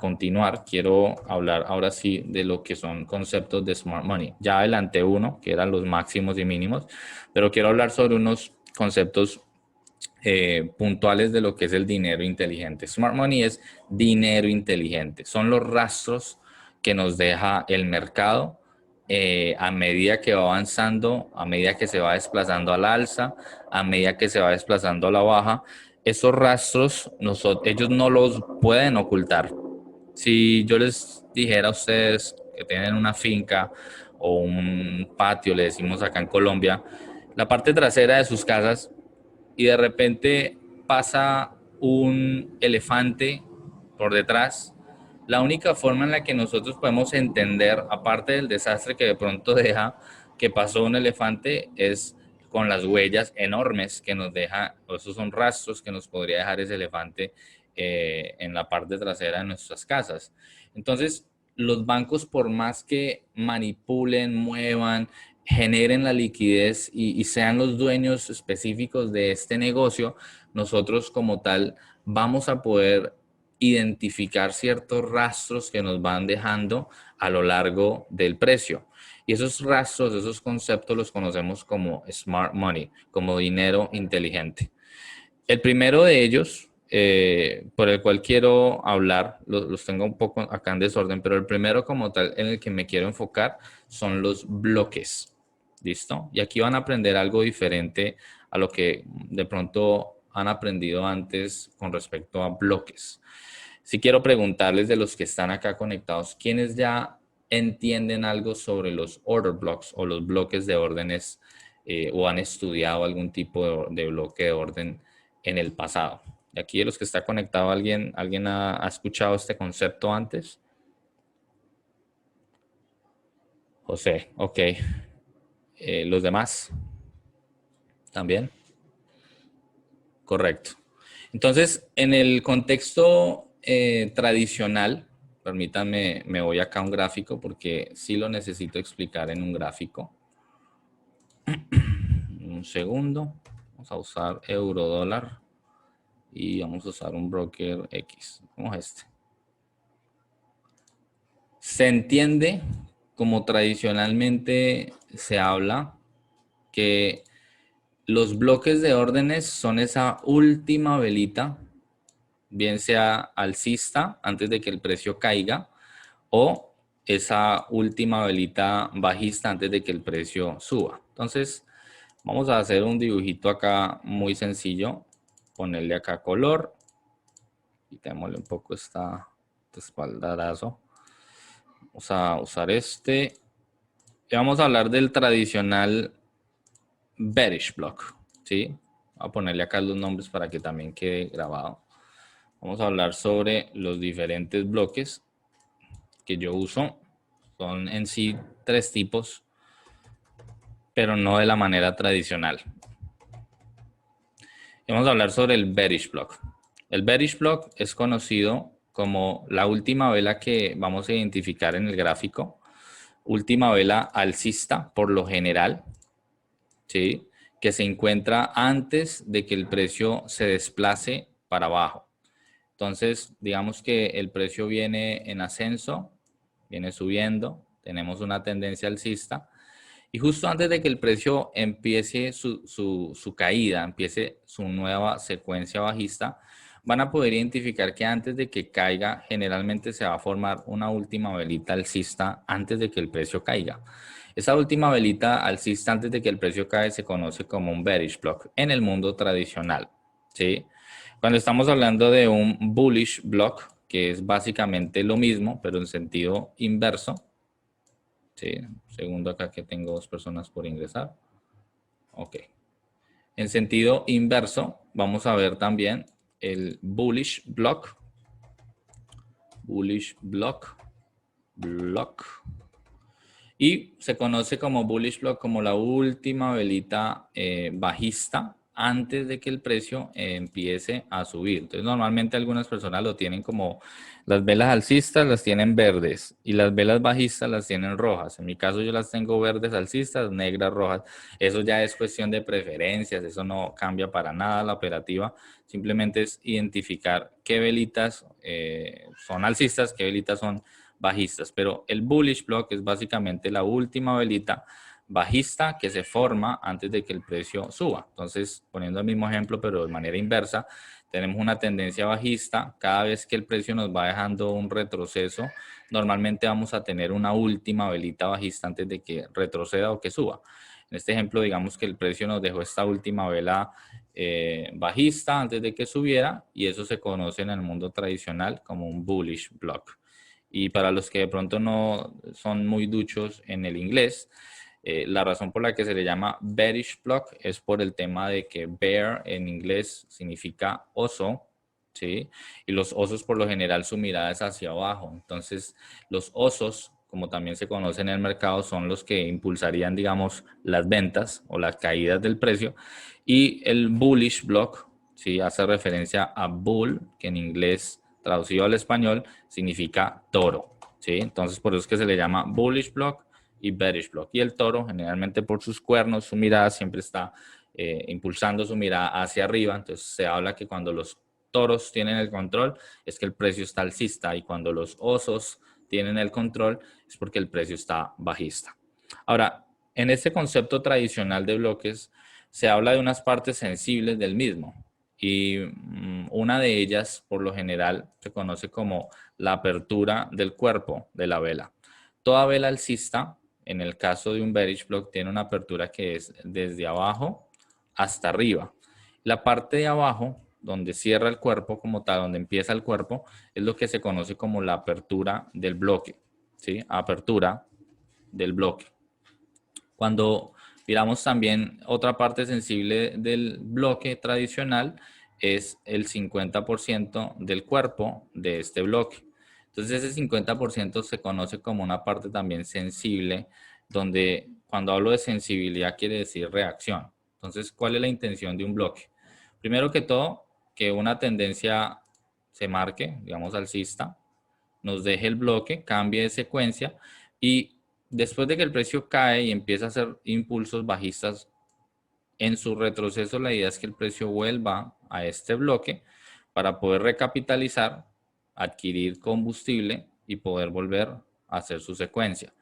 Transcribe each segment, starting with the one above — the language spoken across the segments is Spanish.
continuar, quiero hablar ahora sí de lo que son conceptos de Smart Money. Ya adelanté uno, que eran los máximos y mínimos, pero quiero hablar sobre unos conceptos puntuales de lo que es el dinero inteligente. Smart Money es dinero inteligente. Son los rastros que nos deja el mercado a medida que va avanzando, a medida que se va desplazando al alza, a medida que se va desplazando a la baja. Esos rastros ellos no los pueden ocultar. Si yo les dijera a ustedes que tienen una finca o un patio, le decimos acá en Colombia, la parte trasera de sus casas, y de repente pasa un elefante por detrás, la única forma en la que nosotros podemos entender, aparte del desastre que de pronto deja que pasó un elefante, es con las huellas enormes que nos deja, o esos son rastros que nos podría dejar ese elefante en la parte trasera de nuestras casas. Entonces, los bancos, por más que manipulen, muevan, generen la liquidez y sean los dueños específicos de este negocio, nosotros como tal vamos a poder identificar ciertos rastros que nos van dejando a lo largo del precio. Y esos rastros, esos conceptos los conocemos como Smart Money, como dinero inteligente. El primero de ellos, por el cual quiero hablar, los tengo un poco acá en desorden, pero el primero como tal en el que me quiero enfocar son los bloques. ¿Listo? Y aquí van a aprender algo diferente a lo que de pronto han aprendido antes con respecto a bloques. Si quiero preguntarles de los que están acá conectados, ¿quiénes ya entienden algo sobre los order blocks o los bloques de órdenes o han estudiado algún tipo de bloque de orden en el pasado? De aquí de los que está conectado, ¿alguien ha escuchado este concepto antes? José, ok. ¿Los demás? ¿También? Correcto. Entonces, en el contexto tradicional, permítanme, me voy acá a un gráfico porque sí lo necesito explicar en un gráfico. Un segundo. Vamos a usar euro dólar y vamos a usar un broker X, como este. Se entiende, como tradicionalmente se habla, que los bloques de órdenes son esa última velita, bien sea alcista antes de que el precio caiga o esa última velita bajista antes de que el precio suba. Entonces, vamos a hacer un dibujito acá muy sencillo, ponerle acá color, quitémosle un poco este espaldarazo. Vamos a usar este y vamos a hablar del tradicional bearish block, ¿sí? Voy a ponerle acá los nombres para que también quede grabado. Vamos a hablar sobre los diferentes bloques que yo uso. Son en sí 3 tipos, pero no de la manera tradicional. Vamos a hablar sobre el bearish block. El bearish block es conocido como la última vela que vamos a identificar en el gráfico. Última vela alcista por lo general, ¿sí? Que se encuentra antes de que el precio se desplace para abajo. Entonces, digamos que el precio viene en ascenso, viene subiendo, tenemos una tendencia alcista y justo antes de que el precio empiece su caída, empiece su nueva secuencia bajista, van a poder identificar que antes de que caiga, generalmente se va a formar una última velita alcista antes de que el precio caiga. Esa última velita alcista antes de que el precio caiga se conoce como un bearish block en el mundo tradicional, ¿sí? Cuando estamos hablando de un bullish block, que es básicamente lo mismo, pero en sentido inverso. Sí, segundo acá que tengo 2 personas por ingresar. Ok. En sentido inverso, vamos a ver también el bullish block. Bullish block. Y se conoce como bullish block como la última velita bajista antes de que el precio empiece a subir. Entonces, normalmente algunas personas lo tienen como las velas alcistas las tienen verdes y las velas bajistas las tienen rojas. En mi caso yo las tengo verdes alcistas, negras rojas. Eso ya es cuestión de preferencias, eso no cambia para nada la operativa. Simplemente es identificar qué velitas son alcistas, qué velitas son bajistas. Pero el bullish block es básicamente la última velita bajista que se forma antes de que el precio suba. Entonces, poniendo el mismo ejemplo, pero de manera inversa, tenemos una tendencia bajista. Cada vez que el precio nos va dejando un retroceso, normalmente vamos a tener una última velita bajista antes de que retroceda o que suba. En este ejemplo, digamos que el precio nos dejó esta última vela bajista antes de que subiera y eso se conoce en el mundo tradicional como un bullish block. Y para los que de pronto no son muy duchos en el inglés, la razón por la que se le llama bearish block es por el tema de que bear en inglés significa oso, ¿sí? Y los osos por lo general su mirada es hacia abajo. Entonces, los osos, como también se conoce en el mercado, son los que impulsarían, digamos, las ventas o las caídas del precio. Y el bullish block, ¿sí? Hace referencia a bull, que en inglés traducido al español significa toro, ¿sí? Entonces, por eso es que se le llama bullish block y bearish block. Y el toro, generalmente por sus cuernos, su mirada siempre está impulsando su mirada hacia arriba. Entonces se habla que cuando los toros tienen el control es que el precio está alcista y cuando los osos tienen el control es porque el precio está bajista. Ahora, en este concepto tradicional de bloques se habla de unas partes sensibles del mismo y una de ellas por lo general se conoce como la apertura del cuerpo de la vela. Toda vela alcista, en el caso de un bearish block, tiene una apertura que es desde abajo hasta arriba. La parte de abajo, donde cierra el cuerpo como tal, donde empieza el cuerpo, es lo que se conoce como la apertura del bloque, ¿sí? Apertura del bloque. Cuando miramos también otra parte sensible del bloque tradicional, es el 50% del cuerpo de este bloque. Entonces ese 50% se conoce como una parte también sensible, donde cuando hablo de sensibilidad quiere decir reacción. Entonces, ¿cuál es la intención de un bloque? Primero que todo, que una tendencia se marque, digamos alcista, nos deje el bloque, cambie de secuencia y después de que el precio cae y empieza a hacer impulsos bajistas en su retroceso, la idea es que el precio vuelva a este bloque para poder recapitalizar, adquirir combustible y poder volver a hacer su secuencia.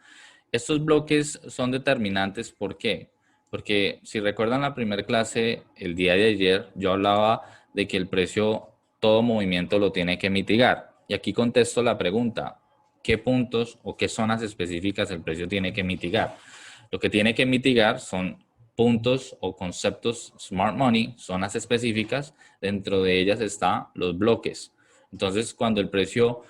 Estos bloques son determinantes, ¿por qué? Porque si recuerdan la primera clase, el día de ayer, yo hablaba de que el precio, todo movimiento lo tiene que mitigar. Y aquí contesto la pregunta, ¿qué puntos o qué zonas específicas el precio tiene que mitigar? Lo que tiene que mitigar son puntos o conceptos smart money, zonas específicas, dentro de ellas están los bloques. Entonces, cuando el precio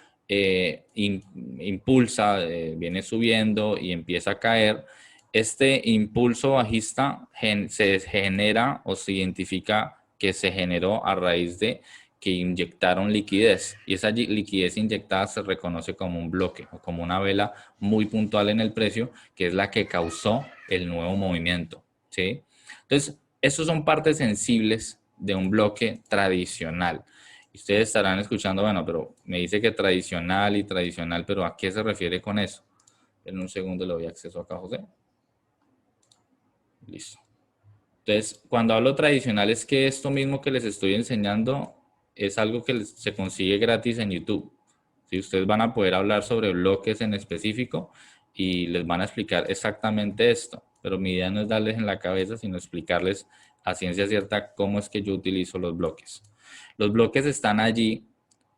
impulsa, viene subiendo y empieza a caer, este impulso bajista se genera o se identifica que se generó a raíz de que inyectaron liquidez y esa liquidez inyectada se reconoce como un bloque o como una vela muy puntual en el precio que es la que causó el nuevo movimiento, ¿sí? Entonces, estos son partes sensibles de un bloque tradicional. Y ustedes estarán escuchando, bueno, pero me dice que tradicional y tradicional, pero ¿a qué se refiere con eso? En un segundo le doy acceso acá, José. Listo. Entonces, cuando hablo tradicional es que esto mismo que les estoy enseñando es algo que se consigue gratis en YouTube. ¿Sí? Ustedes van a poder hablar sobre bloques en específico y les van a explicar exactamente esto. Pero mi idea no es darles en la cabeza, sino explicarles a ciencia cierta cómo es que yo utilizo los bloques. Los bloques están allí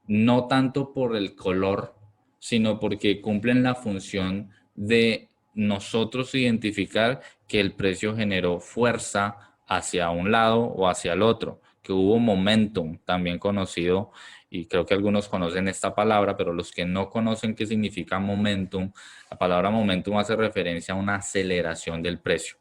no tanto por el color, sino porque cumplen la función de nosotros identificar que el precio generó fuerza hacia un lado o hacia el otro, que hubo momentum, también conocido, y creo que algunos conocen esta palabra, pero los que no conocen qué significa momentum, la palabra momentum hace referencia a una aceleración del precio.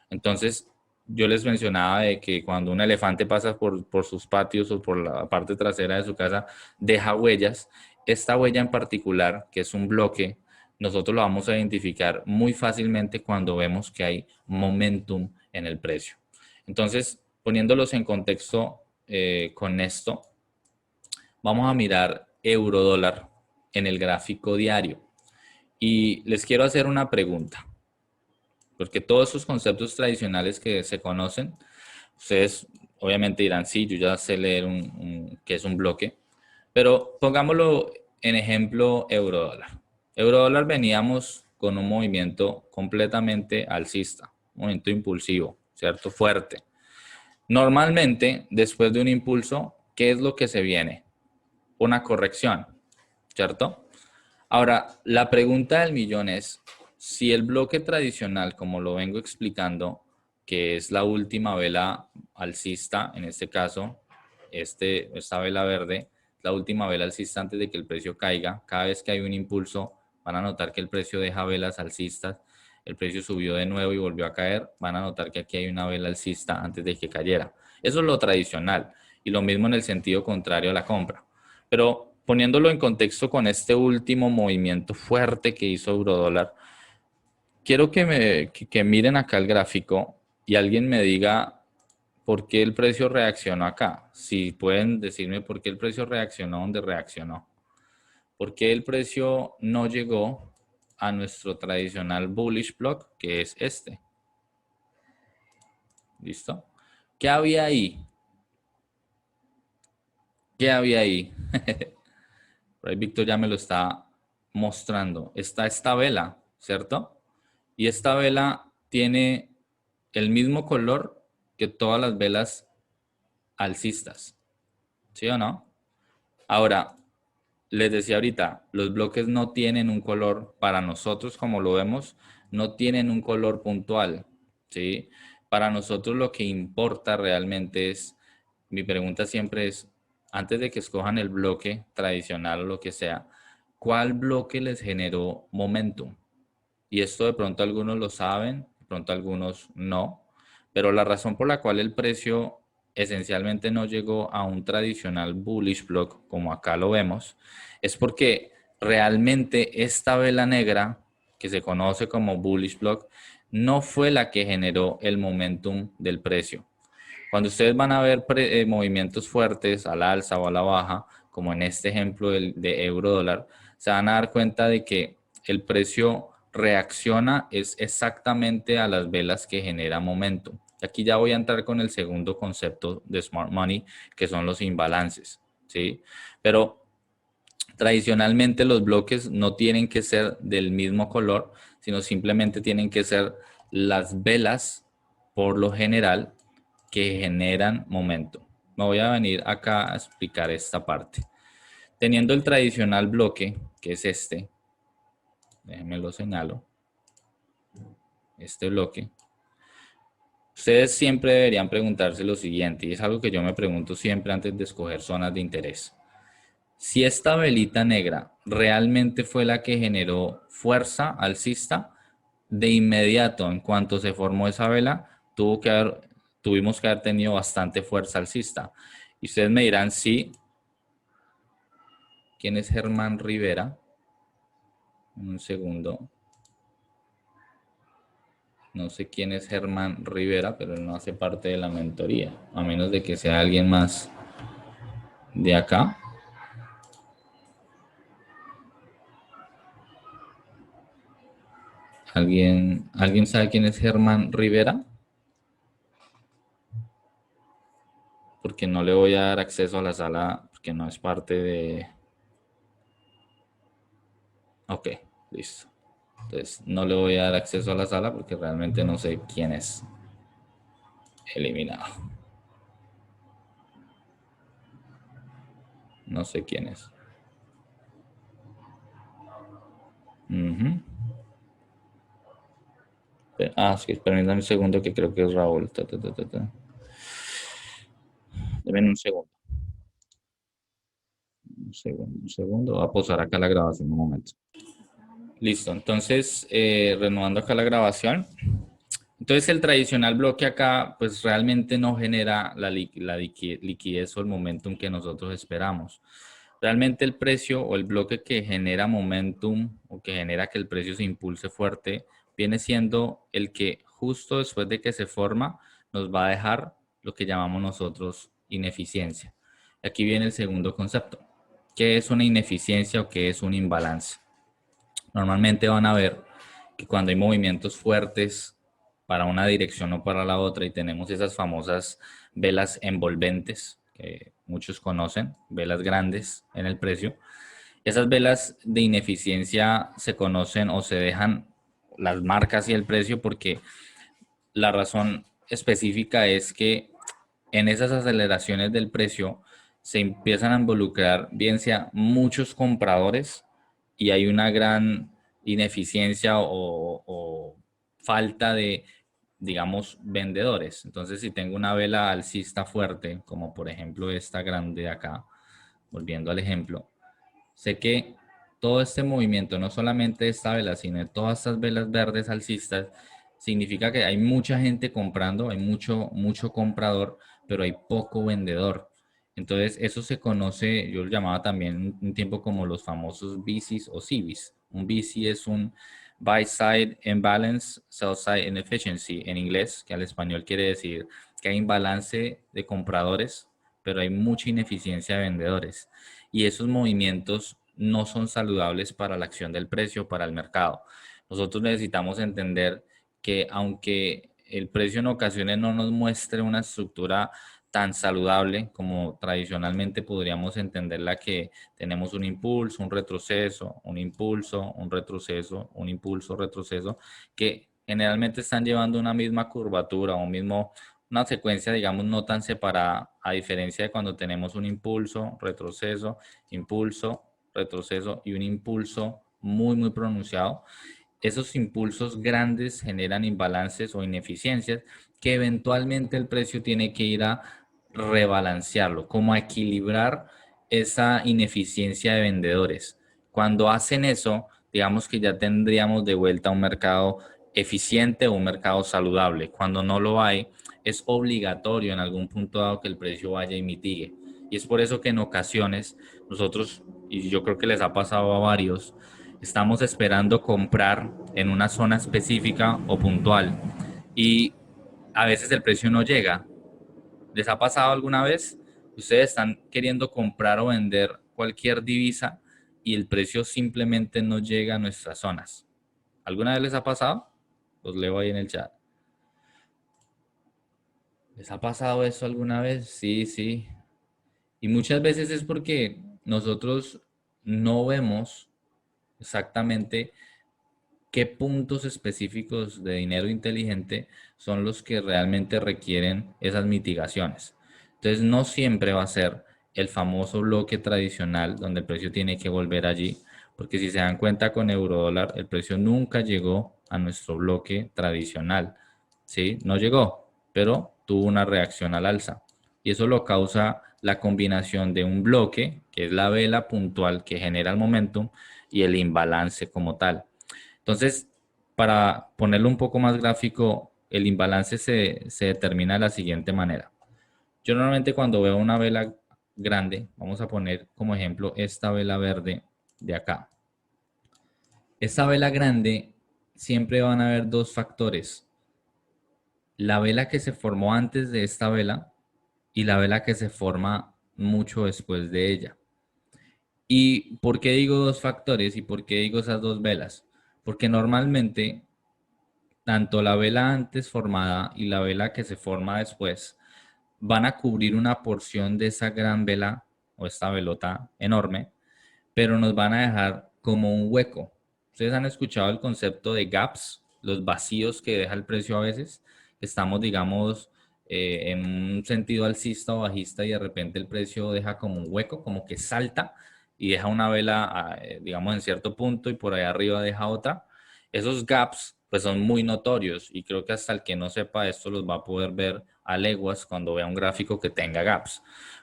Entonces, yo les mencionaba de que cuando un elefante pasa por sus patios o por la parte trasera de su casa, deja huellas. Esta huella en particular, que es un bloque, nosotros lo vamos a identificar muy fácilmente cuando vemos que hay momentum en el precio. Entonces, poniéndolos en contexto con esto, vamos a mirar euro dólar en el gráfico diario. Y les quiero hacer una pregunta, porque todos esos conceptos tradicionales que se conocen, ustedes obviamente dirán, sí, yo ya sé leer qué es un bloque, pero pongámoslo en ejemplo euro-dólar. Euro-dólar veníamos con un movimiento completamente alcista, un movimiento impulsivo, ¿cierto? Fuerte. Normalmente, después de un impulso, ¿qué es lo que se viene? Una corrección, ¿cierto? Ahora, la pregunta del millón es, si el bloque tradicional, como lo vengo explicando, que es la última vela alcista, en este caso, esta vela verde, la última vela alcista antes de que el precio caiga, cada vez que hay un impulso, van a notar que el precio deja velas alcistas, el precio subió de nuevo y volvió a caer, van a notar que aquí hay una vela alcista antes de que cayera. Eso es lo tradicional, y lo mismo en el sentido contrario a la compra. Pero poniéndolo en contexto con este último movimiento fuerte que hizo Eurodólar, quiero que miren acá el gráfico y alguien me diga por qué el precio reaccionó acá. Si pueden decirme por qué el precio reaccionó donde reaccionó. ¿Por qué el precio no llegó a nuestro tradicional bullish block, que es este? ¿Listo? ¿Qué había ahí? ¿Qué había ahí? Por ahí Víctor ya me lo está mostrando. Está esta vela, ¿cierto? Y esta vela tiene el mismo color que todas las velas alcistas. ¿Sí o no? Ahora, les decía ahorita, los bloques no tienen un color, para nosotros como lo vemos, no tienen un color puntual. ¿Sí? Para nosotros lo que importa realmente es, mi pregunta siempre es, antes de que escojan el bloque tradicional o lo que sea, ¿cuál bloque les generó momentum? Y esto de pronto algunos lo saben, de pronto algunos no, pero la razón por la cual el precio esencialmente no llegó a un tradicional bullish block, como acá lo vemos, es porque realmente esta vela negra, que se conoce como bullish block, no fue la que generó el momentum del precio. Cuando ustedes van a ver movimientos fuertes al alza o a la baja, como en este ejemplo de euro dólar, se van a dar cuenta de que el precio reacciona es exactamente a las velas que genera momento. Y aquí ya voy a entrar con el segundo concepto de Smart Money, que son los imbalances, ¿sí? Pero tradicionalmente los bloques no tienen que ser del mismo color, sino simplemente tienen que ser las velas, por lo general, que generan momento. Me voy a venir acá a explicar esta parte. Teniendo el tradicional bloque, que es este, déjenme lo señalo, este bloque, ustedes siempre deberían preguntarse lo siguiente, y es algo que yo me pregunto siempre antes de escoger zonas de interés. Si esta velita negra realmente fue la que generó fuerza alcista, de inmediato, en cuanto se formó esa vela, tuvimos que haber tenido bastante fuerza alcista. Y ustedes me dirán, sí, ¿quién es Germán Rivera? Un segundo. No sé quién es Germán Rivera, pero él no hace parte de la mentoría, a menos de que sea alguien más de acá. ¿Alguien sabe quién es Germán Rivera? Porque no le voy a dar acceso a la sala, porque no es parte de... Ok, listo. Entonces no le voy a dar acceso a la sala porque realmente no sé quién es eliminado. No sé quién es. Sí, permítanme un segundo que creo que es Raúl. Denme un segundo. Un segundo. Voy a pausar acá la grabación un momento. Listo, entonces, renovando acá la grabación. Entonces, el tradicional bloque acá, pues realmente no genera la liquidez o el momentum que nosotros esperamos. Realmente el precio o el bloque que genera momentum o que genera que el precio se impulse fuerte, viene siendo el que justo después de que se forma, nos va a dejar lo que llamamos nosotros ineficiencia. Aquí viene el segundo concepto. ¿Qué es una ineficiencia o qué es un imbalance? Normalmente van a ver que cuando hay movimientos fuertes para una dirección o para la otra y tenemos esas famosas velas envolventes que muchos conocen, velas grandes en el precio, esas velas de ineficiencia se conocen o se dejan las marcas y el precio porque la razón específica es que en esas aceleraciones del precio se empiezan a involucrar bien sea muchos compradores y hay una gran ineficiencia o falta de, digamos, vendedores. Entonces, si tengo una vela alcista fuerte, como por ejemplo esta grande de acá, volviendo al ejemplo, sé que todo este movimiento, no solamente esta vela, sino todas estas velas verdes alcistas, significa que hay mucha gente comprando, hay mucho comprador, pero hay poco vendedor. Entonces, eso se conoce, yo lo llamaba también un tiempo como los famosos BISIs o CIBIs. Un BISI es un Buy Side Imbalance, Sell Side Inefficiency en inglés, que al español quiere decir que hay imbalance de compradores, pero hay mucha ineficiencia de vendedores. Y esos movimientos no son saludables para la acción del precio, para el mercado. Nosotros necesitamos entender que aunque el precio en ocasiones no nos muestre una estructura tan saludable como tradicionalmente podríamos entenderla, que tenemos un impulso, un retroceso, un impulso, un retroceso, un impulso, retroceso, que generalmente están llevando una misma curvatura, una secuencia, digamos, no tan separada, a diferencia de cuando tenemos un impulso, retroceso, impulso, retroceso y un impulso muy pronunciado. Esos impulsos grandes generan imbalances o ineficiencias que eventualmente el precio tiene que ir a rebalancearlo, como a equilibrar esa ineficiencia de vendedores. Cuando hacen eso, digamos que ya tendríamos de vuelta un mercado eficiente o un mercado saludable. Cuando no lo hay, es obligatorio en algún punto dado que el precio vaya y mitigue. Y es por eso que en ocasiones nosotros, y yo creo que les ha pasado a varios, estamos esperando comprar en una zona específica o puntual y a veces el precio no llega. ¿Les ha pasado alguna vez? Ustedes están queriendo comprar o vender cualquier divisa y el precio simplemente no llega a nuestras zonas. ¿Alguna vez les ha pasado? Los leo ahí en el chat. ¿Les ha pasado eso alguna vez? Sí, sí. Y muchas veces es porque nosotros no vemos exactamente qué puntos específicos de dinero inteligente son los que realmente requieren esas mitigaciones. Entonces, no siempre va a ser el famoso bloque tradicional donde el precio tiene que volver allí, porque si se dan cuenta con eurodólar, el precio nunca llegó a nuestro bloque tradicional. ¿Sí? No llegó, pero tuvo una reacción al alza. Y eso lo causa la combinación de un bloque, que es la vela puntual que genera el momentum, y el imbalance como tal. Entonces, para ponerlo un poco más gráfico, el imbalance se determina de la siguiente manera. Yo normalmente cuando veo una vela grande, vamos a poner como ejemplo esta vela verde de acá. Esta vela grande siempre van a haber dos factores. La vela que se formó antes de esta vela y la vela que se forma mucho después de ella. ¿Y por qué digo dos factores y por qué digo esas dos velas? Porque normalmente tanto la vela antes formada y la vela que se forma después van a cubrir una porción de esa gran vela o esta velota enorme, pero nos van a dejar como un hueco. Ustedes han escuchado el concepto de gaps, los vacíos que deja el precio a veces. Estamos, digamos, en un sentido alcista o bajista y de repente el precio deja como un hueco, como que salta y deja una vela, digamos, en cierto punto y por ahí arriba deja otra. Esos gaps pues son muy notorios y creo que hasta el que no sepa esto los va a poder ver a leguas cuando vea un gráfico que tenga gaps.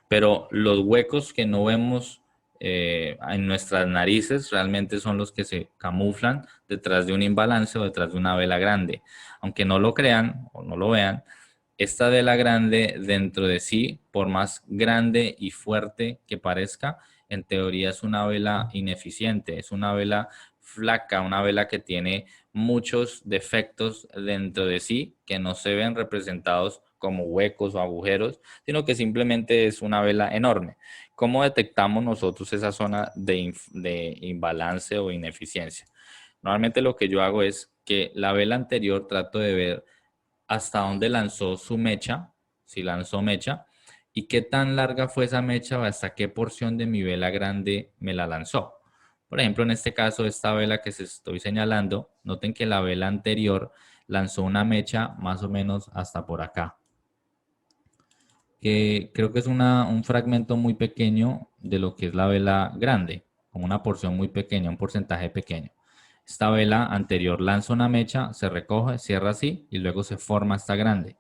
Pero los huecos que no vemos en nuestras narices realmente son los que se camuflan detrás de un imbalance o detrás de una vela grande. Aunque no lo crean o no lo vean, esta vela grande dentro de sí, por más grande y fuerte que parezca, en teoría es una vela ineficiente, es una vela flaca, una vela que tiene muchos defectos dentro de sí que no se ven representados como huecos o agujeros, sino que simplemente es una vela enorme. ¿Cómo detectamos nosotros esa zona de imbalance o ineficiencia? Normalmente lo que yo hago es que la vela anterior trato de ver hasta dónde lanzó su mecha, si lanzó mecha, y qué tan larga fue esa mecha o hasta qué porción de mi vela grande me la lanzó. Por ejemplo, en este caso, esta vela que se estoy señalando, noten que la vela anterior lanzó una mecha más o menos hasta por acá. Que creo que es un fragmento muy pequeño de lo que es la vela grande, como una porción muy pequeña, un porcentaje pequeño. Esta vela anterior lanza una mecha, se recoge, cierra así y luego se forma esta grande.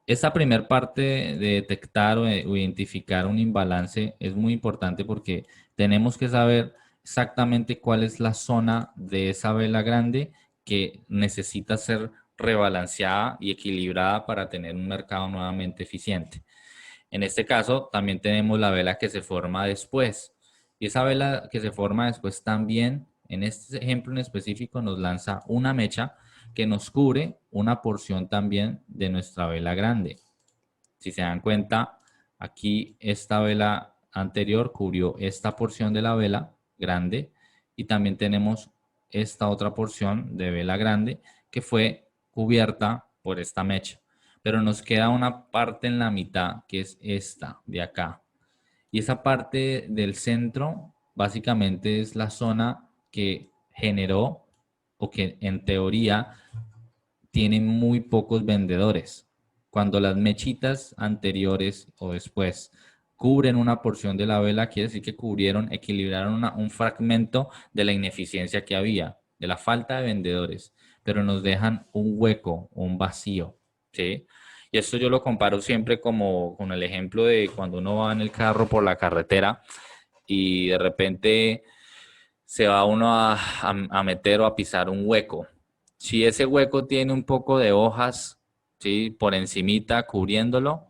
Esta primer parte de detectar o identificar un imbalance es muy importante porque tenemos que saber exactamente cuál es la zona de esa vela grande que necesita ser rebalanceada y equilibrada para tener un mercado nuevamente eficiente. En este caso, también tenemos la vela que se forma después. Y esa vela que se forma después también, en este ejemplo en específico, nos lanza una mecha que nos cubre una porción también de nuestra vela grande. Si se dan cuenta, aquí esta vela anterior cubrió esta porción de la vela grande y también tenemos esta otra porción de vela grande que fue cubierta por esta mecha. Pero nos queda una parte en la mitad que es esta de acá. Y esa parte del centro básicamente es la zona que generó o que en teoría tienen muy pocos vendedores. Cuando las mechitas anteriores o después cubren una porción de la vela, quiere decir que cubrieron, equilibraron un fragmento de la ineficiencia que había, de la falta de vendedores, pero nos dejan un hueco, un vacío, ¿sí? Y esto yo lo comparo siempre como con el ejemplo de cuando uno va en el carro por la carretera y de repente se va uno a meter o a pisar un hueco. Si ese hueco tiene un poco de hojas, ¿sí? Por encimita cubriéndolo,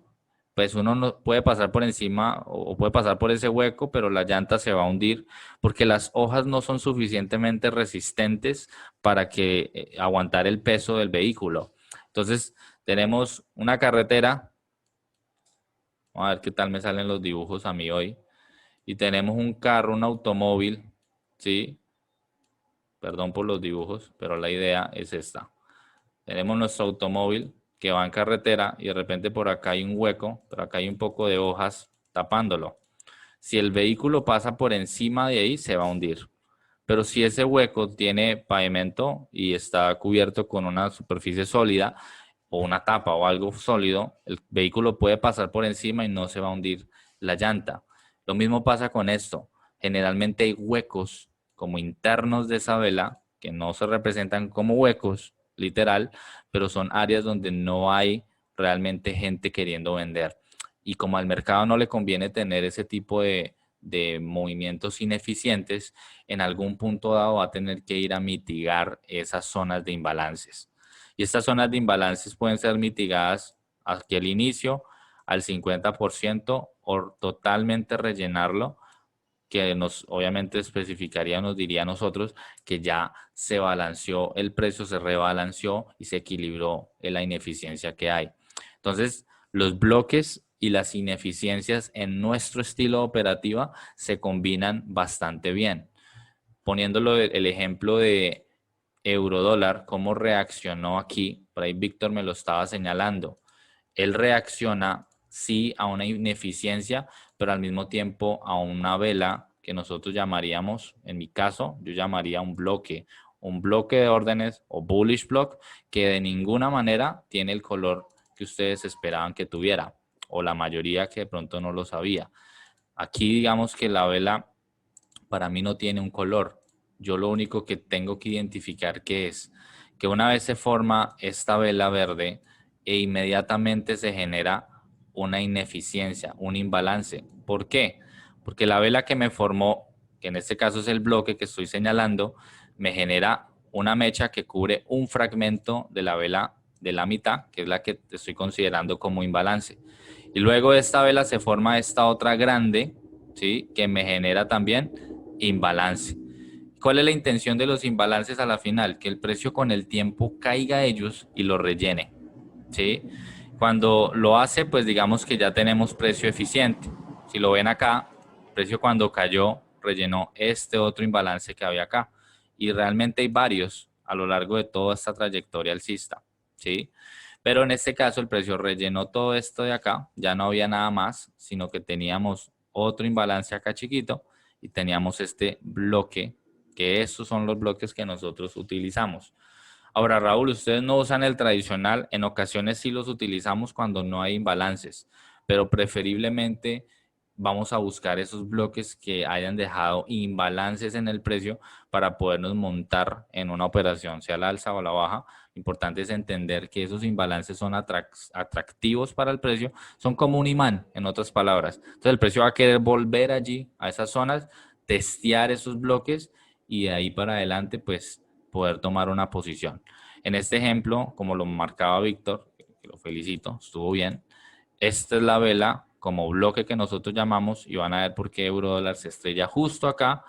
pues uno no puede pasar por encima o puede pasar por ese hueco, pero la llanta se va a hundir porque las hojas no son suficientemente resistentes para que aguantar el peso del vehículo. Entonces, tenemos una carretera, vamos a ver qué tal me salen los dibujos a mí hoy, y tenemos un carro, un automóvil, ¿sí? Perdón por los dibujos, pero la idea es esta. Tenemos nuestro automóvil que va en carretera y de repente por acá hay un hueco, pero acá hay un poco de hojas tapándolo. Si el vehículo pasa por encima de ahí, se va a hundir. Pero si ese hueco tiene pavimento y está cubierto con una superficie sólida o una tapa o algo sólido, el vehículo puede pasar por encima y no se va a hundir la llanta. Lo mismo pasa con esto. Generalmente hay huecos como internos de esa vela que no se representan como huecos, literal, pero son áreas donde no hay realmente gente queriendo vender. Y como al mercado no le conviene tener ese tipo de movimientos ineficientes, en algún punto dado va a tener que ir a mitigar esas zonas de imbalances. Y estas zonas de imbalances pueden ser mitigadas aquí al inicio, al 50% o totalmente rellenarlo, que nos obviamente especificaría, nos diría a nosotros que ya se balanceó el precio, se rebalanceó y se equilibró en la ineficiencia que hay. Entonces, los bloques y las ineficiencias en nuestro estilo operativo se combinan bastante bien. Poniéndolo el ejemplo de eurodólar, cómo reaccionó aquí, por ahí Víctor me lo estaba señalando. Él reacciona sí a una ineficiencia, pero al mismo tiempo a una vela que nosotros llamaríamos, en mi caso, yo llamaría un bloque de órdenes o bullish block que de ninguna manera tiene el color que ustedes esperaban que tuviera, o la mayoría que de pronto no lo sabía. Aquí digamos que la vela para mí no tiene un color. Yo lo único que tengo que identificar que es que una vez se forma esta vela verde e inmediatamente se genera una ineficiencia, un imbalance. ¿Por qué? Porque la vela que me formó, que en este caso es el bloque que estoy señalando, me genera una mecha que cubre un fragmento de la vela de la mitad, que es la que estoy considerando como imbalance. Y luego de esta vela se forma esta otra grande, ¿sí? Que me genera también imbalance. ¿Cuál es la intención de los imbalances a la final? Que el precio con el tiempo caiga a ellos y lo rellene, ¿sí? Cuando lo hace, pues digamos que ya tenemos precio eficiente. Si lo ven acá, el precio cuando cayó rellenó este otro imbalance que había acá. Y realmente hay varios a lo largo de toda esta trayectoria alcista, ¿sí? Pero en este caso el precio rellenó todo esto de acá, ya no había nada más, sino que teníamos otro imbalance acá chiquito y teníamos este bloque, que estos son los bloques que nosotros utilizamos. Ahora, Raúl, ustedes no usan el tradicional, en ocasiones sí los utilizamos cuando no hay imbalances, pero preferiblemente vamos a buscar esos bloques que hayan dejado imbalances en el precio para podernos montar en una operación, sea la alza o la baja. Importante es entender que esos imbalances son atractivos para el precio, son como un imán, en otras palabras. Entonces el precio va a querer volver allí, a esas zonas, testear esos bloques y de ahí para adelante, pues poder tomar una posición. En este ejemplo, como lo marcaba Víctor, que lo felicito, estuvo bien. Esta es la vela como bloque que nosotros llamamos y van a ver por qué euro dólar se estrella justo acá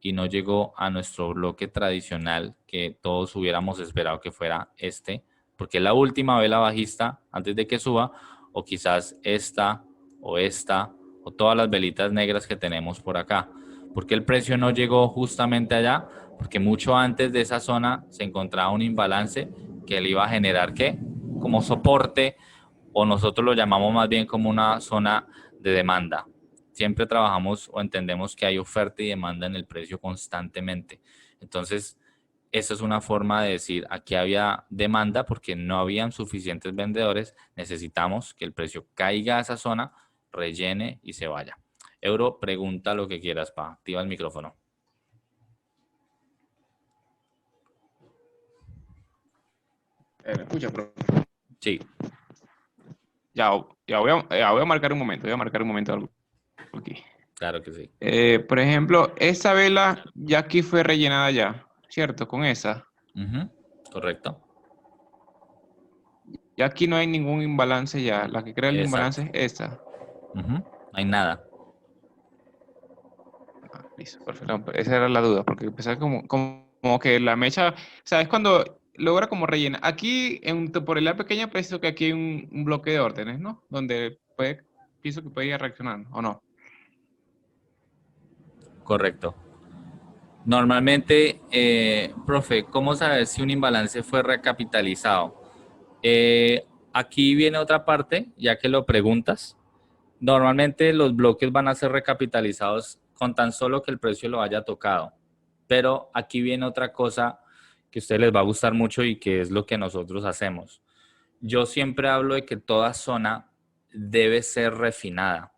y no llegó a nuestro bloque tradicional que todos hubiéramos esperado que fuera este, porque es la última vela bajista antes de que suba, o quizás esta o todas las velitas negras que tenemos por acá. ¿Por qué el precio no llegó justamente allá? Porque mucho antes de esa zona se encontraba un imbalance que le iba a generar, ¿qué? Como soporte, o nosotros lo llamamos más bien como una zona de demanda. Siempre trabajamos o entendemos que hay oferta y demanda en el precio constantemente. Entonces, esa es una forma de decir, aquí había demanda porque no habían suficientes vendedores, necesitamos que el precio caiga a esa zona, rellene y se vaya. Euro, pregunta lo que quieras, pa. Activa el micrófono. ¿Me escucha, profe? Sí. Ya voy a marcar un momento, algo aquí. Claro que sí. Por ejemplo, esa vela ya aquí fue rellenada ya, ¿cierto? Con esa. Correcto. Ya aquí no hay ningún imbalance ya. La que crea el Exacto. imbalance es esa. No hay nada. Ah, listo, perfecto. No, esa era la duda, porque pensaba como que la mecha, ¿sabes? Cuando logra como rellena. Aquí, por el lado pequeña, pienso que aquí hay un bloque de órdenes, ¿no? Donde pienso que puede ir reaccionando, ¿o no? Correcto. Normalmente, profe, ¿cómo saber si un imbalance fue recapitalizado? Aquí viene otra parte, ya que lo preguntas. Normalmente los bloques van a ser recapitalizados con tan solo que el precio lo haya tocado. Pero aquí viene otra cosa que a ustedes les va a gustar mucho y que es lo que nosotros hacemos. Yo siempre hablo de que toda zona debe ser refinada.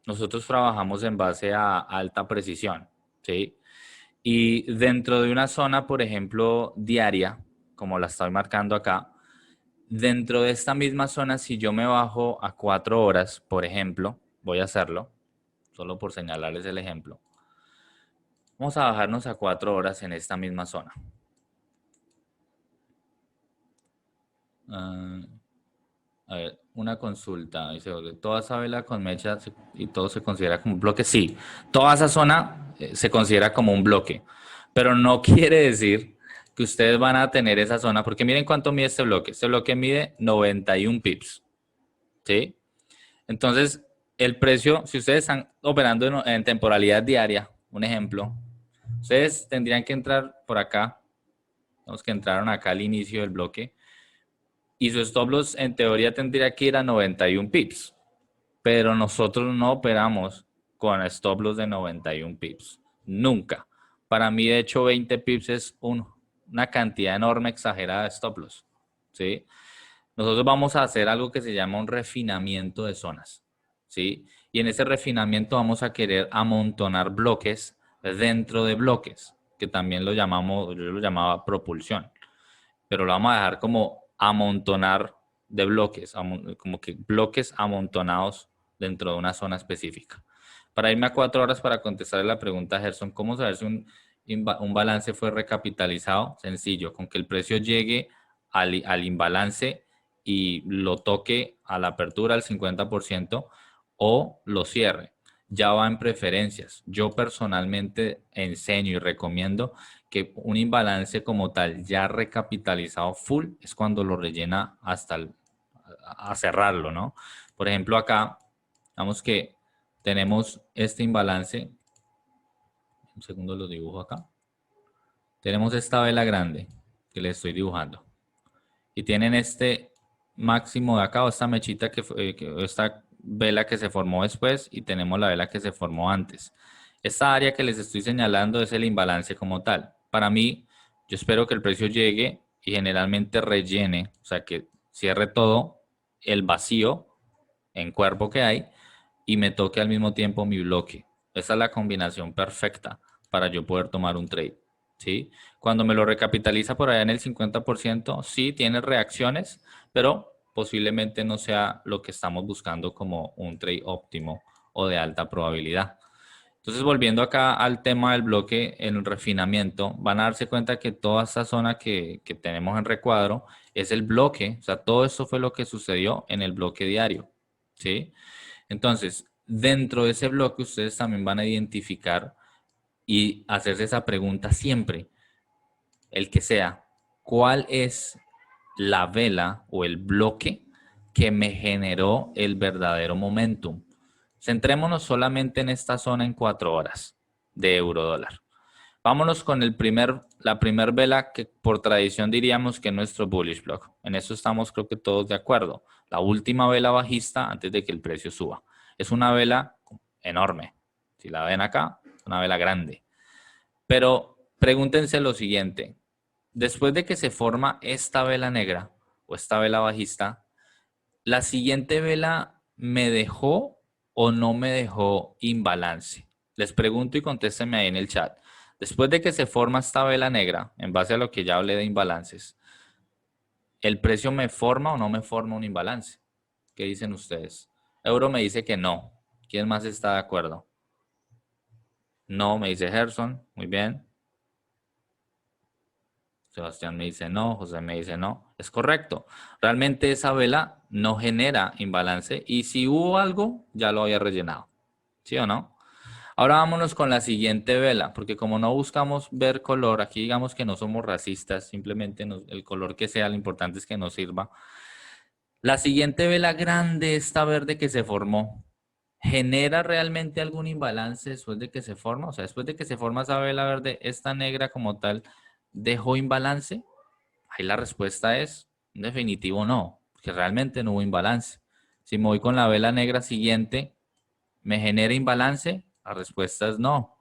Nosotros trabajamos en base a alta precisión, ¿sí? Y dentro de una zona, por ejemplo, diaria, como la estoy marcando acá, dentro de esta misma zona, si yo me bajo a 4 horas, por ejemplo, voy a hacerlo, solo por señalarles el ejemplo. Vamos a bajarnos a 4 horas en esta misma zona. A ver, una consulta. Dice, ¿toda esa vela con mecha y todo se considera como un bloque? Sí, toda esa zona se considera como un bloque, pero no quiere decir que ustedes van a tener esa zona, porque miren cuánto mide este bloque. Este bloque mide 91 pips, ¿sí? Entonces, el precio, si ustedes están operando en temporalidad diaria, un ejemplo, ustedes tendrían que entrar por acá, los que entraron acá al inicio del bloque, y su stop loss en teoría tendría que ir a 91 pips, pero nosotros no operamos con stop loss de 91 pips, nunca. Para mí, de hecho, 20 pips es una cantidad enorme, exagerada de stop loss, ¿sí? Nosotros vamos a hacer algo que se llama un refinamiento de zonas, ¿sí? Y en ese refinamiento vamos a querer amontonar bloques dentro de bloques, que también lo llamamos, yo lo llamaba propulsión, pero lo vamos a dejar como amontonar de bloques, como que bloques amontonados dentro de una zona específica. Para irme a 4 horas para contestar la pregunta a Gerson, ¿cómo saber si un balance fue recapitalizado? Sencillo, con que el precio llegue al imbalance y lo toque a la apertura al 50% o lo cierre. Ya va en preferencias. Yo personalmente enseño y recomiendo que un imbalance como tal ya recapitalizado full es cuando lo rellena a cerrarlo, ¿no? Por ejemplo, acá, vamos que tenemos este imbalance. Un segundo lo dibujo acá. Tenemos esta vela grande que le estoy dibujando. Y tienen este máximo de acá, o esta mechita, esta vela que se formó después, y tenemos la vela que se formó antes. Esta área que les estoy señalando es el imbalance como tal. Para mí, yo espero que el precio llegue y generalmente rellene, o sea, que cierre todo el vacío en cuerpo que hay y me toque al mismo tiempo mi bloque. Esa es la combinación perfecta para yo poder tomar un trade, ¿sí? Cuando me lo recapitaliza por allá en el 50%, sí tiene reacciones, pero posiblemente no sea lo que estamos buscando como un trade óptimo o de alta probabilidad. Entonces, volviendo acá al tema del bloque, en el refinamiento, van a darse cuenta que toda esta zona que tenemos en recuadro es el bloque, o sea, todo esto fue lo que sucedió en el bloque diario, ¿sí? Entonces, dentro de ese bloque ustedes también van a identificar y hacerse esa pregunta siempre, el que sea, ¿cuál es la vela o el bloque que me generó el verdadero momentum? Centrémonos solamente en esta zona en 4 horas de euro dólar. Vámonos con la primer vela que por tradición diríamos que es nuestro bullish block. En eso estamos creo que todos de acuerdo. La última vela bajista antes de que el precio suba. Es una vela enorme. Si la ven acá, es una vela grande. Pero pregúntense lo siguiente. Después de que se forma esta vela negra o esta vela bajista, ¿la siguiente vela me dejó o no me dejó imbalance? Les pregunto y contéstenme ahí en el chat. Después de que se forma esta vela negra, en base a lo que ya hablé de imbalances, ¿el precio me forma o no me forma un imbalance? ¿Qué dicen ustedes? Euro me dice que no. ¿Quién más está de acuerdo? No, me dice Gerson. Muy bien. Sebastián me dice no, José me dice no. Es correcto. Realmente esa vela no genera imbalance y si hubo algo, ya lo había rellenado. ¿Sí o no? Ahora vámonos con la siguiente vela, porque como no buscamos ver color, aquí digamos que no somos racistas, simplemente el color que sea, lo importante es que nos sirva. La siguiente vela grande, esta verde que se formó, ¿genera realmente algún imbalance después de que se forma? O sea, después de que se forma esa vela verde, esta negra como tal, ¿dejó imbalance? Ahí la respuesta es definitivo no, porque realmente no hubo imbalance. Si me voy con la vela negra siguiente, ¿me genera imbalance? La respuesta es no.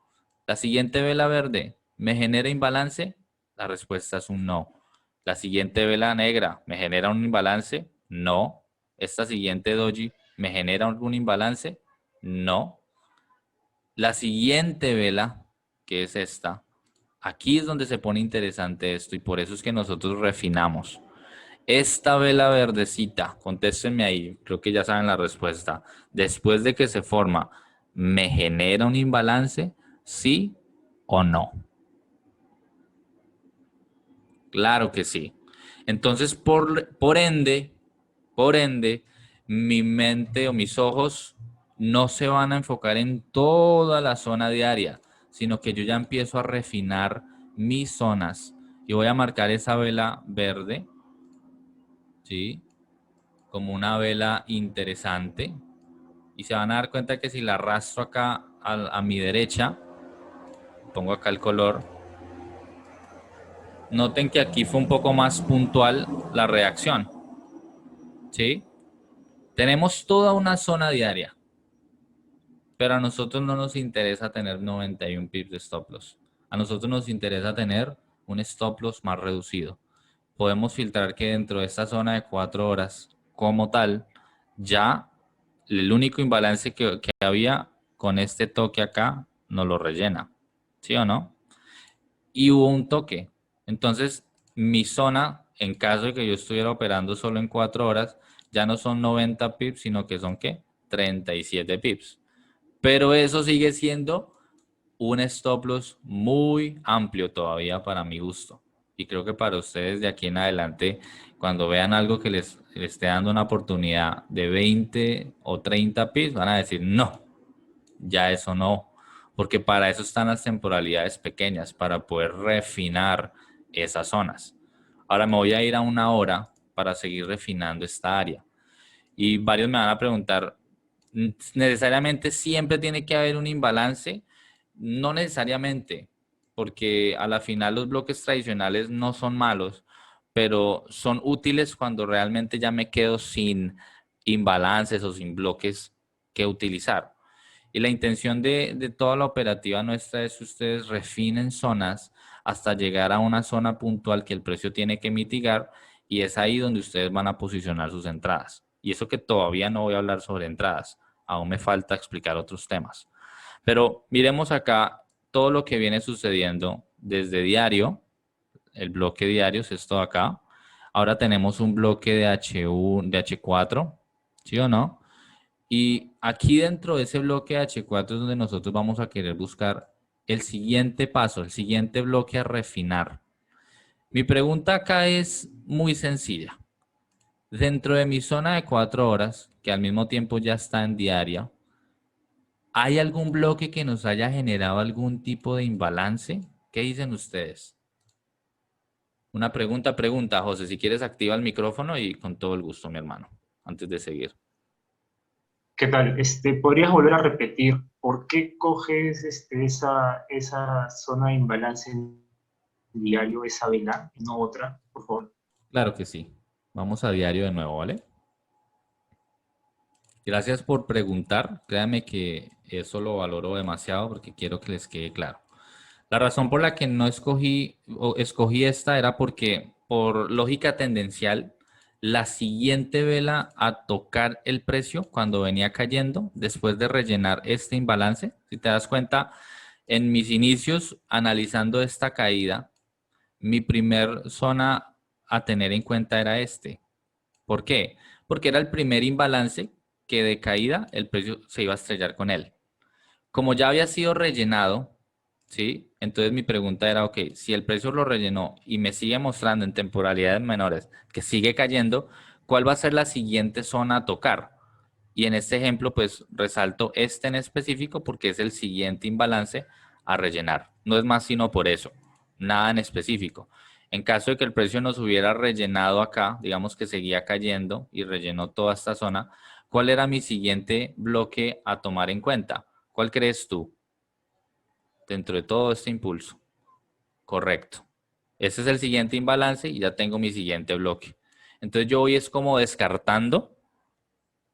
La siguiente vela verde, ¿me genera imbalance? La respuesta es un no. La siguiente vela negra, ¿me genera un imbalance? No. Esta siguiente doji, ¿me genera algún imbalance? No. La siguiente vela, que es esta, aquí es donde se pone interesante esto y por eso es que nosotros refinamos. Esta vela verdecita, contéstenme ahí, creo que ya saben la respuesta. Después de que se forma, ¿me genera un imbalance? ¿Sí o no? Claro que sí. Entonces, por ende, mi mente o mis ojos no se van a enfocar en toda la zona diaria, sino que yo ya empiezo a refinar mis zonas y voy a marcar esa vela verde, ¿sí? Como una vela interesante. Y se van a dar cuenta que si la arrastro acá a mi derecha, pongo acá el color, noten que aquí fue un poco más puntual la reacción, ¿sí? Tenemos toda una zona diaria, pero a nosotros no nos interesa tener 91 pips de stop loss. A nosotros nos interesa tener un stop loss más reducido. Podemos filtrar que dentro de esta zona de 4 horas, como tal, ya el único imbalance que había con este toque acá no lo rellena. ¿Sí o no? Y hubo un toque. Entonces, mi zona, en caso de que yo estuviera operando solo en 4 horas, ya no son 90 pips, sino que son ¿qué? 37 pips. Pero eso sigue siendo un stop loss muy amplio todavía para mi gusto. Y creo que para ustedes de aquí en adelante, cuando vean algo que les esté dando una oportunidad de 20 o 30 pips, van a decir, no, ya eso no. Porque para eso están las temporalidades pequeñas, para poder refinar esas zonas. Ahora me voy a ir a una hora para seguir refinando esta área. Y varios me van a preguntar, ¿necesariamente siempre tiene que haber un imbalance? No necesariamente, porque a la final los bloques tradicionales no son malos, pero son útiles cuando realmente ya me quedo sin imbalances o sin bloques que utilizar. Y la intención de toda la operativa nuestra es que ustedes refinen zonas hasta llegar a una zona puntual que el precio tiene que mitigar y es ahí donde ustedes van a posicionar sus entradas. Y eso que todavía no voy a hablar sobre entradas, aún me falta explicar otros temas. Pero miremos acá todo lo que viene sucediendo desde diario, el bloque diario es esto de acá. Ahora tenemos un bloque de H1, de H4, ¿sí o no? Y aquí dentro de ese bloque H4 es donde nosotros vamos a querer buscar el siguiente paso, el siguiente bloque a refinar. Mi pregunta acá es muy sencilla. Dentro de mi zona de 4 horas, que al mismo tiempo ya está en diaria, ¿hay algún bloque que nos haya generado algún tipo de imbalance? ¿Qué dicen ustedes? Una pregunta, José. Si quieres, activa el micrófono y con todo el gusto, mi hermano, antes de seguir. ¿Qué tal? ¿Podrías volver a repetir por qué coges esa zona de imbalance en diario, esa vela, y no otra, por favor? Claro que sí. Vamos a diario de nuevo, ¿vale? Gracias por preguntar. Créanme que eso lo valoro demasiado porque quiero que les quede claro. La razón por la que no escogí o escogí esta era porque por lógica tendencial, la siguiente vela a tocar el precio cuando venía cayendo, después de rellenar este imbalance, si te das cuenta, en mis inicios analizando esta caída, mi primer zona a tener en cuenta era este. ¿Por qué? Porque era el primer imbalance que de caída el precio se iba a estrellar con él. Como ya había sido rellenado, ¿sí? Entonces mi pregunta era, ok, si el precio lo rellenó y me sigue mostrando en temporalidades menores que sigue cayendo, ¿cuál va a ser la siguiente zona a tocar? Y en este ejemplo, pues resalto este en específico porque es el siguiente imbalance a rellenar. No es más sino por eso, nada en específico. En caso de que el precio nos hubiera rellenado acá, digamos que seguía cayendo y rellenó toda esta zona, ¿cuál era mi siguiente bloque a tomar en cuenta? ¿Cuál crees tú dentro de todo este impulso? Correcto. Ese es el siguiente imbalance y ya tengo mi siguiente bloque. Entonces yo voy es como descartando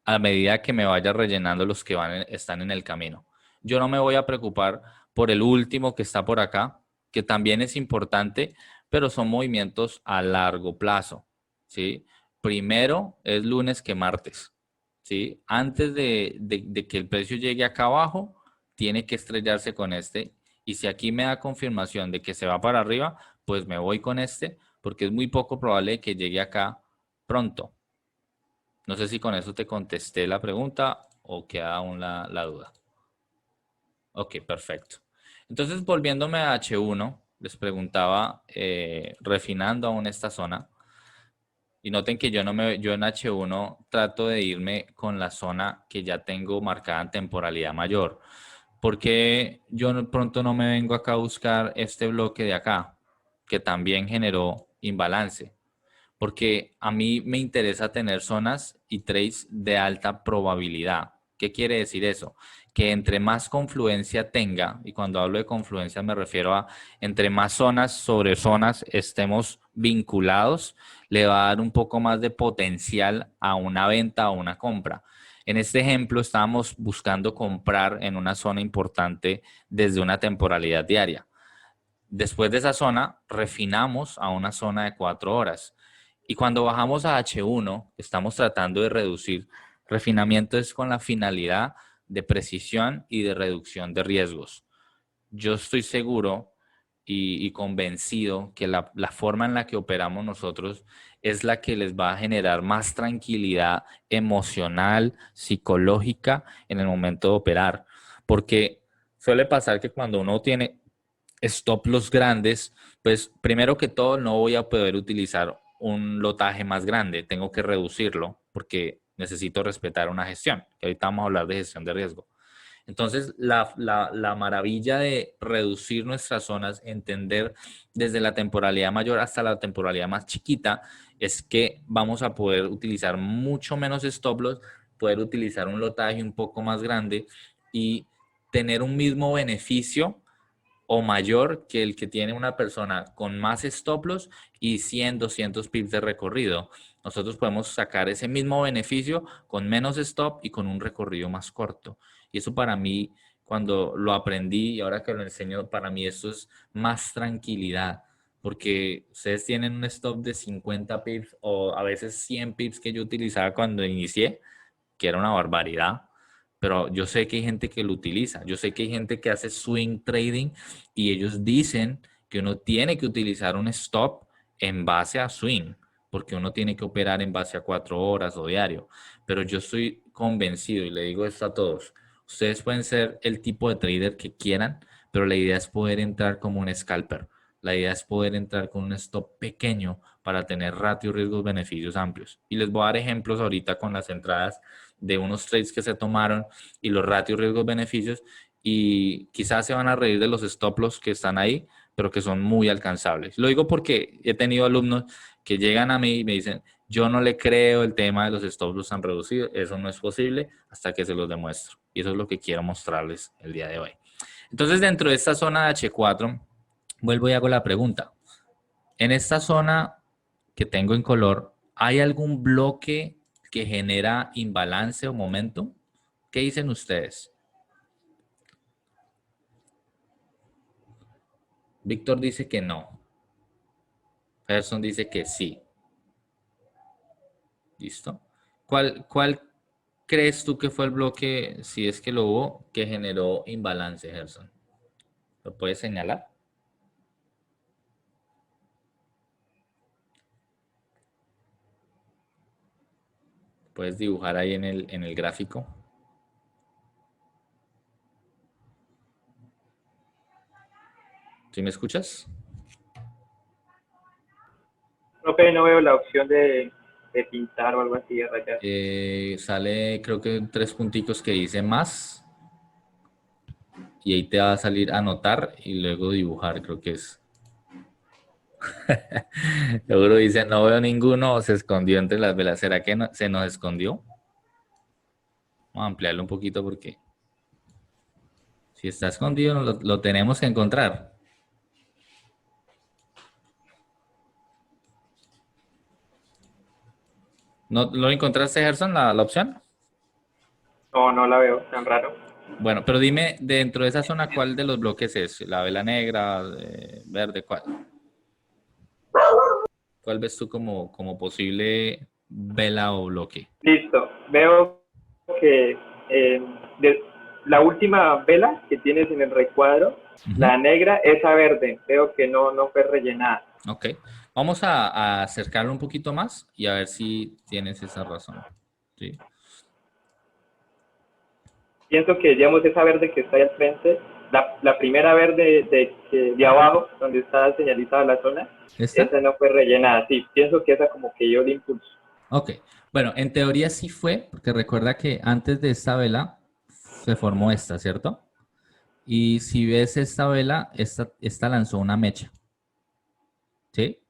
a medida que me vaya rellenando los que están en el camino. Yo no me voy a preocupar por el último que está por acá, que también es importante, pero son movimientos a largo plazo, ¿sí? Primero es lunes que martes, ¿sí? Antes de que el precio llegue acá abajo, tiene que estrellarse con este. Y si aquí me da confirmación de que se va para arriba, pues me voy con este, porque es muy poco probable que llegue acá pronto. No sé si con eso te contesté la pregunta o queda aún la duda. Ok, perfecto. Entonces, volviéndome a H1, les preguntaba, refinando aún esta zona, y noten que yo en H1 trato de irme con la zona que ya tengo marcada en temporalidad mayor. Porque pronto no me vengo acá a buscar este bloque de acá, que también generó imbalance? Porque a mí me interesa tener zonas y trades de alta probabilidad. ¿Qué quiere decir eso? Que entre más confluencia tenga, y cuando hablo de confluencia me refiero a entre más zonas sobre zonas estemos vinculados, le va a dar un poco más de potencial a una venta o una compra. En este ejemplo, estábamos buscando comprar en una zona importante desde una temporalidad diaria. Después de esa zona, refinamos a una zona de 4 horas. Y cuando bajamos a H1, estamos tratando de reducir. Refinamiento es con la finalidad de precisión y de reducción de riesgos. Yo estoy seguro y convencido que la forma en la que operamos nosotros es la que les va a generar más tranquilidad emocional, psicológica en el momento de operar. Porque suele pasar que cuando uno tiene stop loss grandes, pues primero que todo no voy a poder utilizar un lotaje más grande, tengo que reducirlo porque necesito respetar una gestión, que ahorita vamos a hablar de gestión de riesgo. Entonces, la maravilla de reducir nuestras zonas, entender desde la temporalidad mayor hasta la temporalidad más chiquita, es que vamos a poder utilizar mucho menos stop loss, poder utilizar un lotaje un poco más grande y tener un mismo beneficio o mayor que el que tiene una persona con más stop loss y 100, 200 pips de recorrido. Nosotros podemos sacar ese mismo beneficio con menos stop y con un recorrido más corto. Y eso para mí, cuando lo aprendí y ahora que lo enseño, para mí esto es más tranquilidad. Porque ustedes tienen un stop de 50 pips o a veces 100 pips que yo utilizaba cuando inicié, que era una barbaridad, pero yo sé que hay gente que lo utiliza. Yo sé que hay gente que hace swing trading y ellos dicen que uno tiene que utilizar un stop en base a swing, porque uno tiene que operar en base a 4 horas o diario. Pero yo estoy convencido y le digo esto a todos. Ustedes pueden ser el tipo de trader que quieran, pero la idea es poder entrar como un scalper. La idea es poder entrar con un stop pequeño para tener ratio riesgos beneficios amplios. Y les voy a dar ejemplos ahorita con las entradas de unos trades que se tomaron y los ratios riesgos beneficios, y quizás se van a reír de los stop loss que están ahí, pero que son muy alcanzables. Lo digo porque he tenido alumnos que llegan a mí y me dicen, yo no le creo el tema de los stop loss tan reducidos, eso no es posible hasta que se los demuestro. Y eso es lo que quiero mostrarles el día de hoy. Entonces, dentro de esta zona de H4, vuelvo y hago la pregunta. En esta zona que tengo en color, ¿hay algún bloque que genera imbalance o momento? ¿Qué dicen ustedes? Víctor dice que no. Gerson dice que sí. ¿Listo? ¿Cuál crees tú que fue el bloque, si es que lo hubo, que generó imbalance, Gerson? ¿Lo puedes señalar? ¿Puedes dibujar ahí en el gráfico? ¿Sí me escuchas? Profe, no veo la opción de pintar o algo así, de rayar. Sale, creo que 3 punticos que dice más. Y ahí te va a salir anotar y luego dibujar, creo que es. Seguro dice, no veo ninguno, se escondió entre las velas. ¿Será que se nos escondió? Vamos a ampliarlo un poquito porque si está escondido lo tenemos que encontrar. ¿No lo encontraste, Gerson, la opción? No, no la veo, tan raro. Bueno, pero dime, dentro de esa zona, ¿cuál de los bloques es? ¿La vela negra, verde, cuál? ¿Cuál ves tú como posible vela o bloque? Listo, veo que la última vela que tienes en el recuadro, la negra, esa verde, veo que no fue rellenada. Ok, vamos a acercarlo un poquito más y a ver si tienes esa razón. ¿Sí? Pienso que, digamos, esa verde que está ahí al frente, la primera verde de abajo, donde está señalizada la zona, esa no fue rellenada. Sí, pienso que esa como que dio el impulso. Ok, bueno, en teoría sí fue, porque recuerda que antes de esta vela se formó esta, ¿cierto? Y si ves esta vela, esta lanzó una mecha. ¿Sí?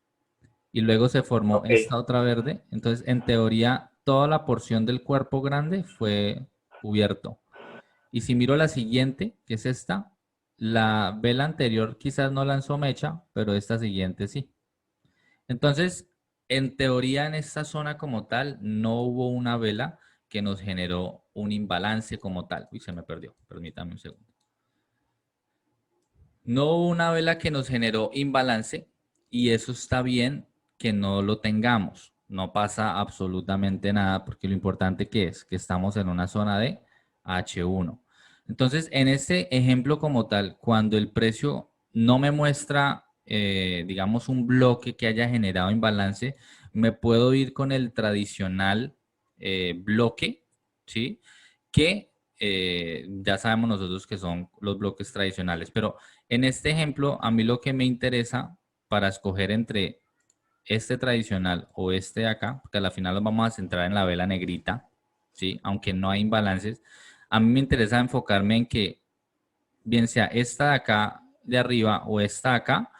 Y luego se formó esta otra verde. Entonces, en teoría, toda la porción del cuerpo grande fue cubierto. Y si miro la siguiente, que es esta, la vela anterior quizás no lanzó mecha, pero esta siguiente sí. Entonces, en teoría, en esta zona como tal, no hubo una vela que nos generó un imbalance como tal. Uy, se me perdió. Permítame un segundo. No hubo una vela que nos generó imbalance y eso está bien que no lo tengamos. No pasa absolutamente nada porque lo importante que es que estamos en una zona de H1. Entonces, en este ejemplo como tal, cuando el precio no me muestra, digamos, un bloque que haya generado imbalance, me puedo ir con el tradicional bloque, ¿sí? Que ya sabemos nosotros que son los bloques tradicionales. Pero en este ejemplo, a mí lo que me interesa para escoger entre este tradicional o este de acá, porque al final nos vamos a centrar en la vela negrita, ¿sí? Aunque no hay imbalances, a mí me interesa enfocarme en que, bien sea esta de acá de arriba o esta de acá,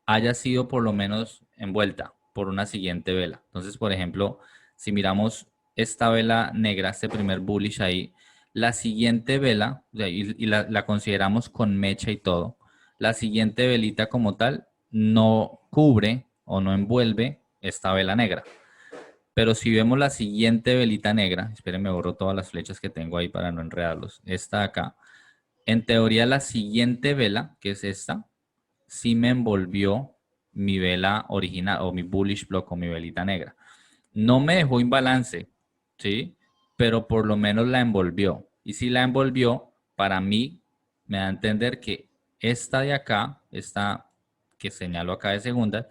haya sido por lo menos envuelta por una siguiente vela. Entonces, por ejemplo, si miramos esta vela negra, este primer bullish ahí, la siguiente vela, o sea, y la consideramos con mecha y todo, la siguiente velita como tal no cubre o no envuelve esta vela negra. Pero si vemos la siguiente velita negra, espérenme, borro todas las flechas que tengo ahí para no enredarlos, esta de acá, en teoría la siguiente vela, que es esta, sí me envolvió mi vela original o mi bullish block o mi velita negra. No me dejó imbalance, ¿sí? Pero por lo menos la envolvió. Y si la envolvió, para mí me da a entender que esta de acá, esta que señalo acá de segunda,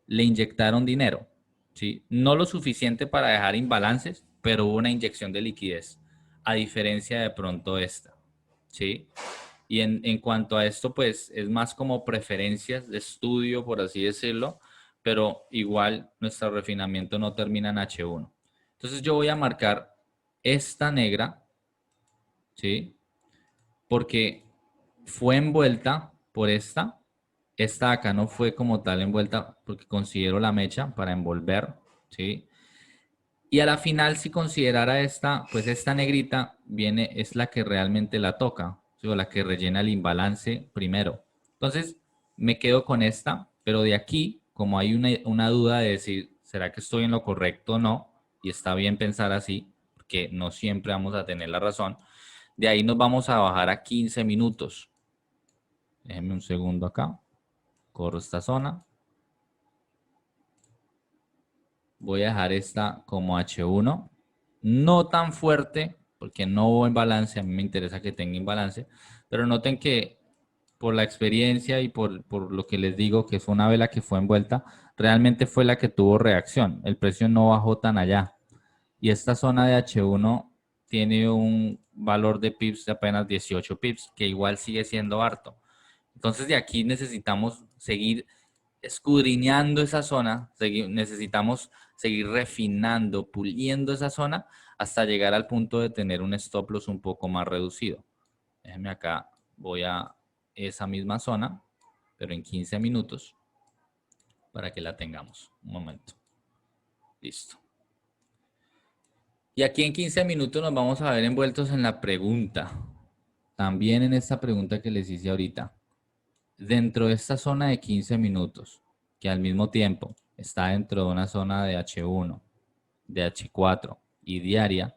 le inyectaron dinero, ¿sí? No lo suficiente para dejar imbalances, pero hubo una inyección de liquidez, a diferencia de pronto esta, ¿sí? Y en cuanto a esto, pues es más como preferencias de estudio, por así decirlo, pero igual nuestro refinamiento no termina en H1. Entonces yo voy a marcar esta negra, ¿sí? Porque fue envuelta por esta. Esta acá no fue como tal envuelta porque considero la mecha para envolver, ¿sí? Y a la final, si considerara esta, pues esta negrita viene, es la que realmente la toca, ¿sí? O la que rellena el imbalance primero. Entonces, me quedo con esta, pero de aquí, como hay una duda de decir, ¿será que estoy en lo correcto o no? Y está bien pensar así, porque no siempre vamos a tener la razón. De ahí nos vamos a bajar a 15 minutos. Déjenme un segundo acá. Corro esta zona. Voy a dejar esta como H1. No tan fuerte, porque no hubo imbalance. A mí me interesa que tenga imbalance. Pero noten que por la experiencia y por lo que les digo, que fue una vela que fue envuelta, realmente fue la que tuvo reacción. El precio no bajó tan allá. Y esta zona de H1 tiene un valor de pips de apenas 18 pips, que igual sigue siendo harto. Entonces de aquí necesitamos seguir escudriñando esa zona, necesitamos seguir refinando, puliendo esa zona hasta llegar al punto de tener un stop loss un poco más reducido. Déjenme acá, voy a esa misma zona, pero en 15 minutos para que la tengamos. Un momento. Listo. Y aquí en 15 minutos nos vamos a ver envueltos en la pregunta. También en esta pregunta que les hice ahorita. Dentro de esta zona de 15 minutos, que al mismo tiempo está dentro de una zona de H1, de H4 y diaria,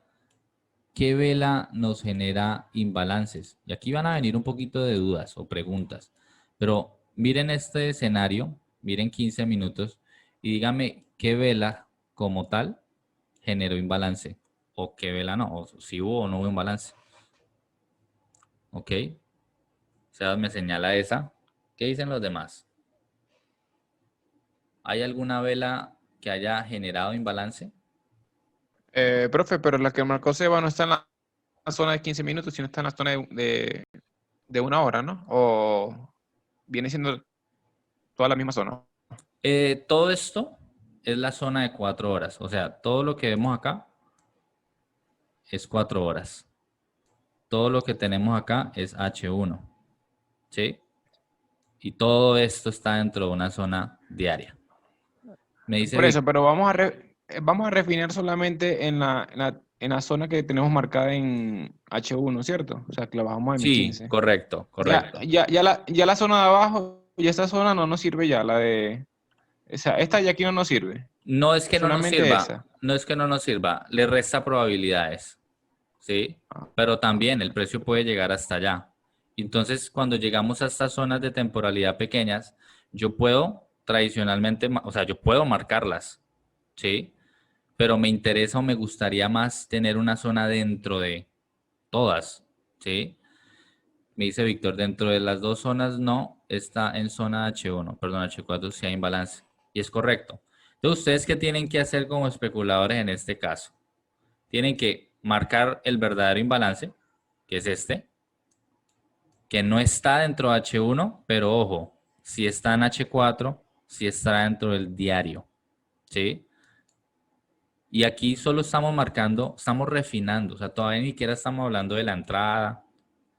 ¿qué vela nos genera imbalances? Y aquí van a venir un poquito de dudas o preguntas, pero miren este escenario, miren 15 minutos y díganme qué vela como tal generó imbalance o qué vela no, o si hubo o no hubo imbalance. ¿Ok? O sea, me señala esa. ¿Qué dicen los demás? ¿Hay alguna vela que haya generado imbalance? Profe, pero la que marcó Seba no está en la zona de 15 minutos, sino está en la zona de una hora, ¿no? O viene siendo toda la misma zona. Todo esto es la zona de 4 horas. O sea, todo lo que vemos acá es 4 horas. Todo lo que tenemos acá es H1. ¿Sí? Y todo esto está dentro de una zona diaria. Me dice Por eso, pero vamos a refinar solamente en la zona que tenemos marcada en H1, ¿cierto? O sea, que la bajamos en Sí, 15. correcto, correcto. Ya la zona de abajo, ya esta zona no nos sirve ya, la de... O sea, esta ya aquí no nos sirve. No es que no nos Solamente sirva, esa. no es que no nos sirva, le resta probabilidades, ¿sí? Ah, Pero también el precio puede llegar hasta allá. Entonces, cuando llegamos a estas zonas de temporalidad pequeñas, yo puedo tradicionalmente, o sea, yo puedo marcarlas, ¿sí? Pero me interesa o me gustaría más tener una zona dentro de todas, ¿sí? Me dice Víctor, dentro de las dos zonas no, está en zona H1, perdón, H4 si hay imbalance. Y es correcto. Entonces, ¿ustedes qué tienen que hacer como especuladores en este caso? Tienen que marcar el verdadero imbalance, que es este, que no está dentro de H1, pero ojo, si está en H4, si está dentro del diario, ¿sí? Y aquí solo estamos marcando, estamos refinando, o sea, todavía ni siquiera estamos hablando de la entrada.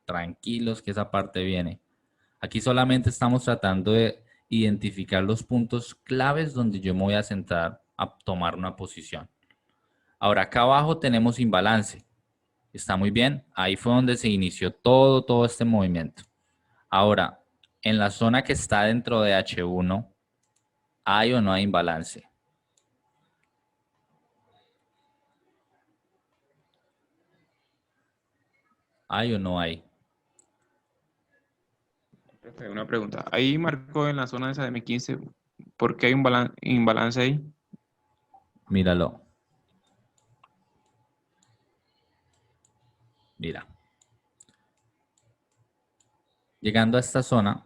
Tranquilos que esa parte viene. Aquí solamente estamos tratando de identificar los puntos claves donde yo me voy a centrar a tomar una posición. Ahora, acá abajo tenemos imbalance. Está muy bien. Ahí fue donde se inició todo este movimiento. Ahora, en la zona que está dentro de H1, ¿hay o no hay imbalance? ¿Hay o no hay? Una pregunta. Ahí marcó en la zona esa de M15, ¿por qué hay un imbalance ahí? Míralo. Mira. Llegando a esta zona,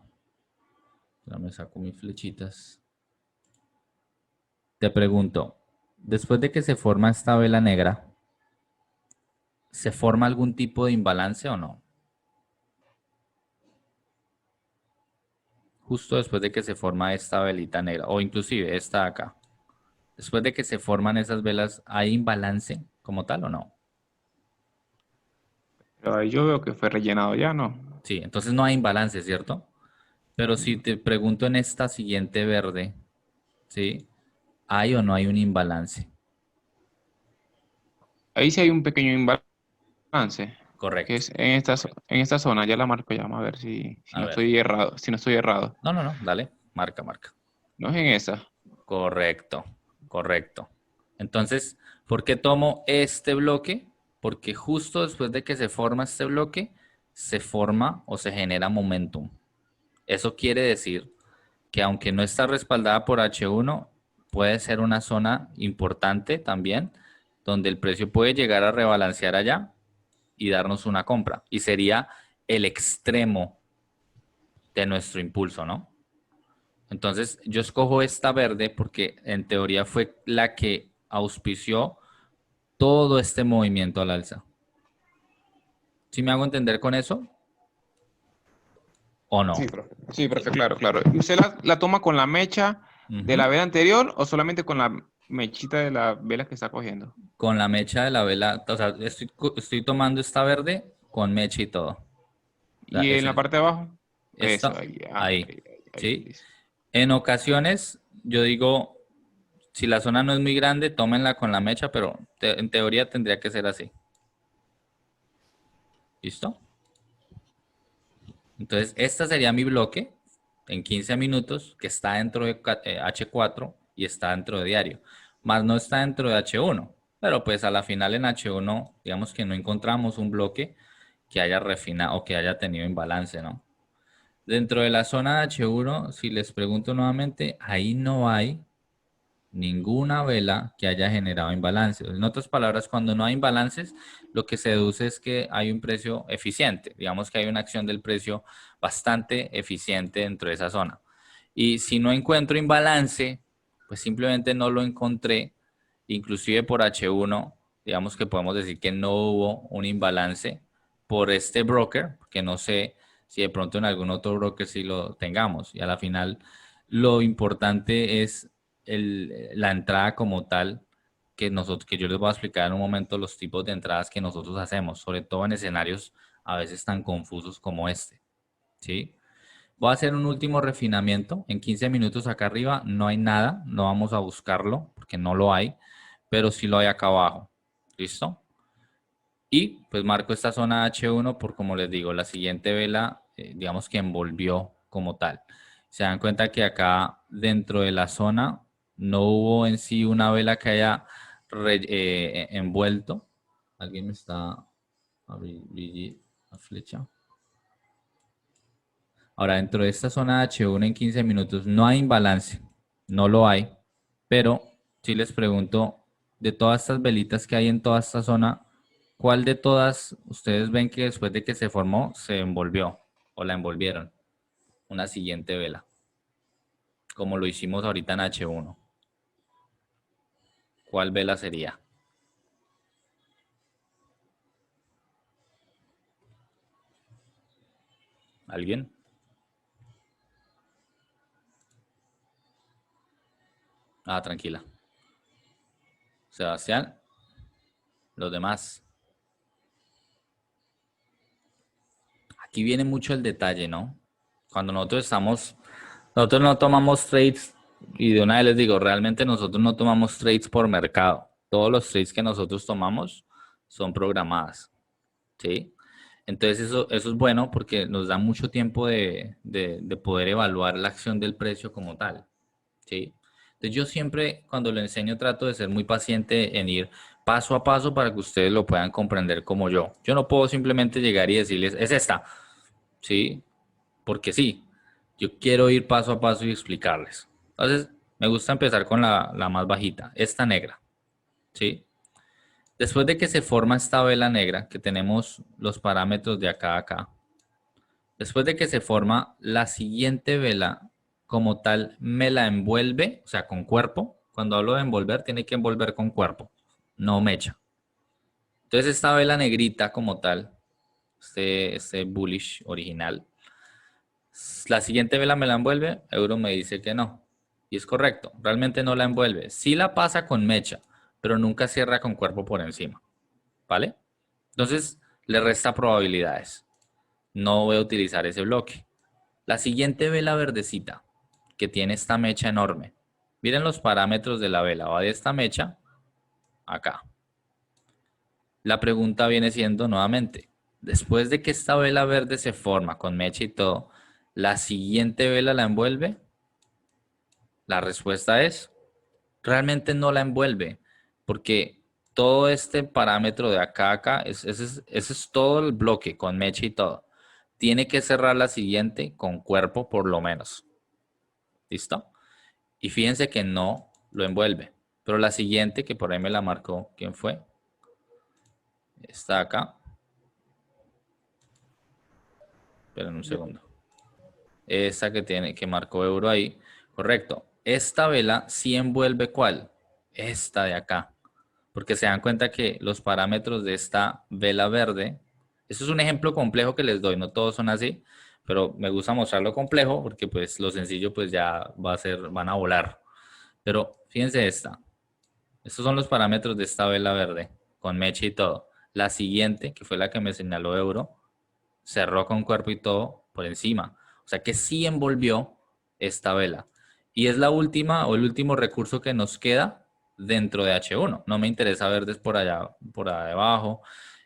ya me saco mis flechitas. Te pregunto, después de que se forma esta vela negra, ¿se forma algún tipo de imbalance o no? Justo después de que se forma esta velita negra, o inclusive esta de acá. Después de que se forman esas velas, ¿hay imbalance como tal o no? Pero ahí yo veo que fue rellenado ya, ¿no? Sí, entonces no hay imbalance, ¿cierto? Pero si te pregunto en esta siguiente verde, ¿sí? ¿Hay o no hay un imbalance? Ahí sí hay un pequeño imbalance, que Correcto. es en esta zona, ya la marco ya, vamos a ver si A no ver. estoy errado, si no estoy errado. No, no, no, dale, marca, marca. No es en esa. Correcto, correcto. Entonces, ¿por qué tomo este bloque? Porque justo después de que se forma este bloque, se forma o se genera momentum. Eso quiere decir que aunque no está respaldada por H1, puede ser una zona importante también, donde el precio puede llegar a rebalancear allá y darnos una compra. Y sería el extremo de nuestro impulso, ¿no? Entonces, yo escojo esta verde porque en teoría fue la que auspició todo este movimiento al alza. ¿Sí me hago entender con eso o no? Sí, profe, claro, claro. ¿Y usted la toma con la mecha de Ujú. la vela anterior o solamente con la mechita de la vela que está cogiendo? Con la mecha de la vela, o sea, estoy tomando esta verde con mecha y todo. O sea, ¿Y en la parte de abajo? Eso, esta, ahí, ahí, ahí, ¿sí? listo. En ocasiones, yo digo, si la zona no es muy grande, tómenla con la mecha, pero en teoría tendría que ser así. ¿Listo? Entonces, este sería mi bloque en 15 minutos que está dentro de H4 y está dentro de diario. Más no está dentro de H1. Pero pues a la final en H1, digamos que no encontramos un bloque que haya refinado o que haya tenido imbalance, ¿no? Dentro de la zona de H1, si les pregunto nuevamente, ahí no hay ninguna vela que haya generado imbalance. En otras palabras, cuando no hay imbalances, lo que se deduce es que hay un precio eficiente. Digamos que hay una acción del precio bastante eficiente dentro de esa zona. Y si no encuentro imbalance, pues simplemente no lo encontré. Inclusive por H1, digamos que podemos decir que no hubo un imbalance por este broker, que no sé si de pronto en algún otro broker sí lo tengamos. Y a la final, lo importante es la entrada como tal, que yo les voy a explicar en un momento los tipos de entradas que nosotros hacemos, sobre todo en escenarios a veces tan confusos como este, ¿sí? Voy a hacer un último refinamiento. En 15 minutos acá arriba no hay nada, no vamos a buscarlo porque no lo hay, pero sí lo hay acá abajo. ¿Listo? Y pues marco esta zona H1 por, como les digo, la siguiente vela, digamos que envolvió como tal. Se dan cuenta que acá dentro de la zona no hubo en sí una vela que haya envuelto. ¿Alguien me está abriendo la flecha? Ahora, dentro de esta zona H1 en 15 minutos no hay imbalance, no lo hay, pero si les pregunto, de todas estas velitas que hay en toda esta zona, ¿cuál de todas ustedes ven que después de que se formó se envolvió o la envolvieron? Una siguiente vela, como lo hicimos ahorita en H1. ¿Cuál vela sería? ¿Alguien? Ah, tranquila. Sebastián, los demás. Aquí viene mucho el detalle, ¿no? Cuando nosotros no tomamos trades, y de una vez les digo, realmente nosotros no tomamos trades por mercado. Todos los trades que nosotros tomamos son programadas, ¿sí? Entonces eso es bueno porque nos da mucho tiempo de poder evaluar la acción del precio como tal, ¿sí? Entonces yo siempre cuando lo enseño trato de ser muy paciente en ir paso a paso para que ustedes lo puedan comprender como yo. Yo no puedo simplemente llegar y decirles, es esta, ¿sí? Porque sí, yo quiero ir paso a paso y explicarles. Entonces me gusta empezar con la más bajita, esta negra, ¿sí? Después de que se forma esta vela negra, que tenemos los parámetros de acá a acá, después de que se forma la siguiente vela como tal, me la envuelve, o sea, con cuerpo. Cuando hablo de envolver, tiene que envolver con cuerpo, no mecha. Entonces esta vela negrita como tal, este bullish original, la siguiente vela me la envuelve, euro me dice que no. Y es correcto, realmente no la envuelve. Sí la pasa con mecha, pero nunca cierra con cuerpo por encima. ¿Vale? Entonces, le resta probabilidades. No voy a utilizar ese bloque. La siguiente vela verdecita, que tiene esta mecha enorme. Miren los parámetros de la vela. Va de esta mecha acá. La pregunta viene siendo nuevamente, después de que esta vela verde se forma con mecha y todo, ¿la siguiente vela la envuelve? La respuesta es, realmente no la envuelve, porque todo este parámetro de acá a acá, ese es todo el bloque con mecha y todo. Tiene que cerrar la siguiente con cuerpo por lo menos. ¿Listo? Y fíjense que no lo envuelve. Pero la siguiente, que por ahí me la marcó, ¿quién fue? Está acá. Esperen un segundo. Esta que marcó euro ahí. Correcto. Esta vela sí envuelve ¿cuál? Esta de acá. Porque se dan cuenta que los parámetros de esta vela verde, eso es un ejemplo complejo que les doy, no todos son así, pero me gusta mostrarlo complejo porque pues lo sencillo pues ya van a volar. Pero fíjense esta, estos son los parámetros de esta vela verde, con mecha y todo. La siguiente, que fue la que me señaló euro, cerró con cuerpo y todo por encima. O sea que sí envolvió esta vela. Y es la última o el último recurso que nos queda dentro de H1. No me interesa ver por allá debajo.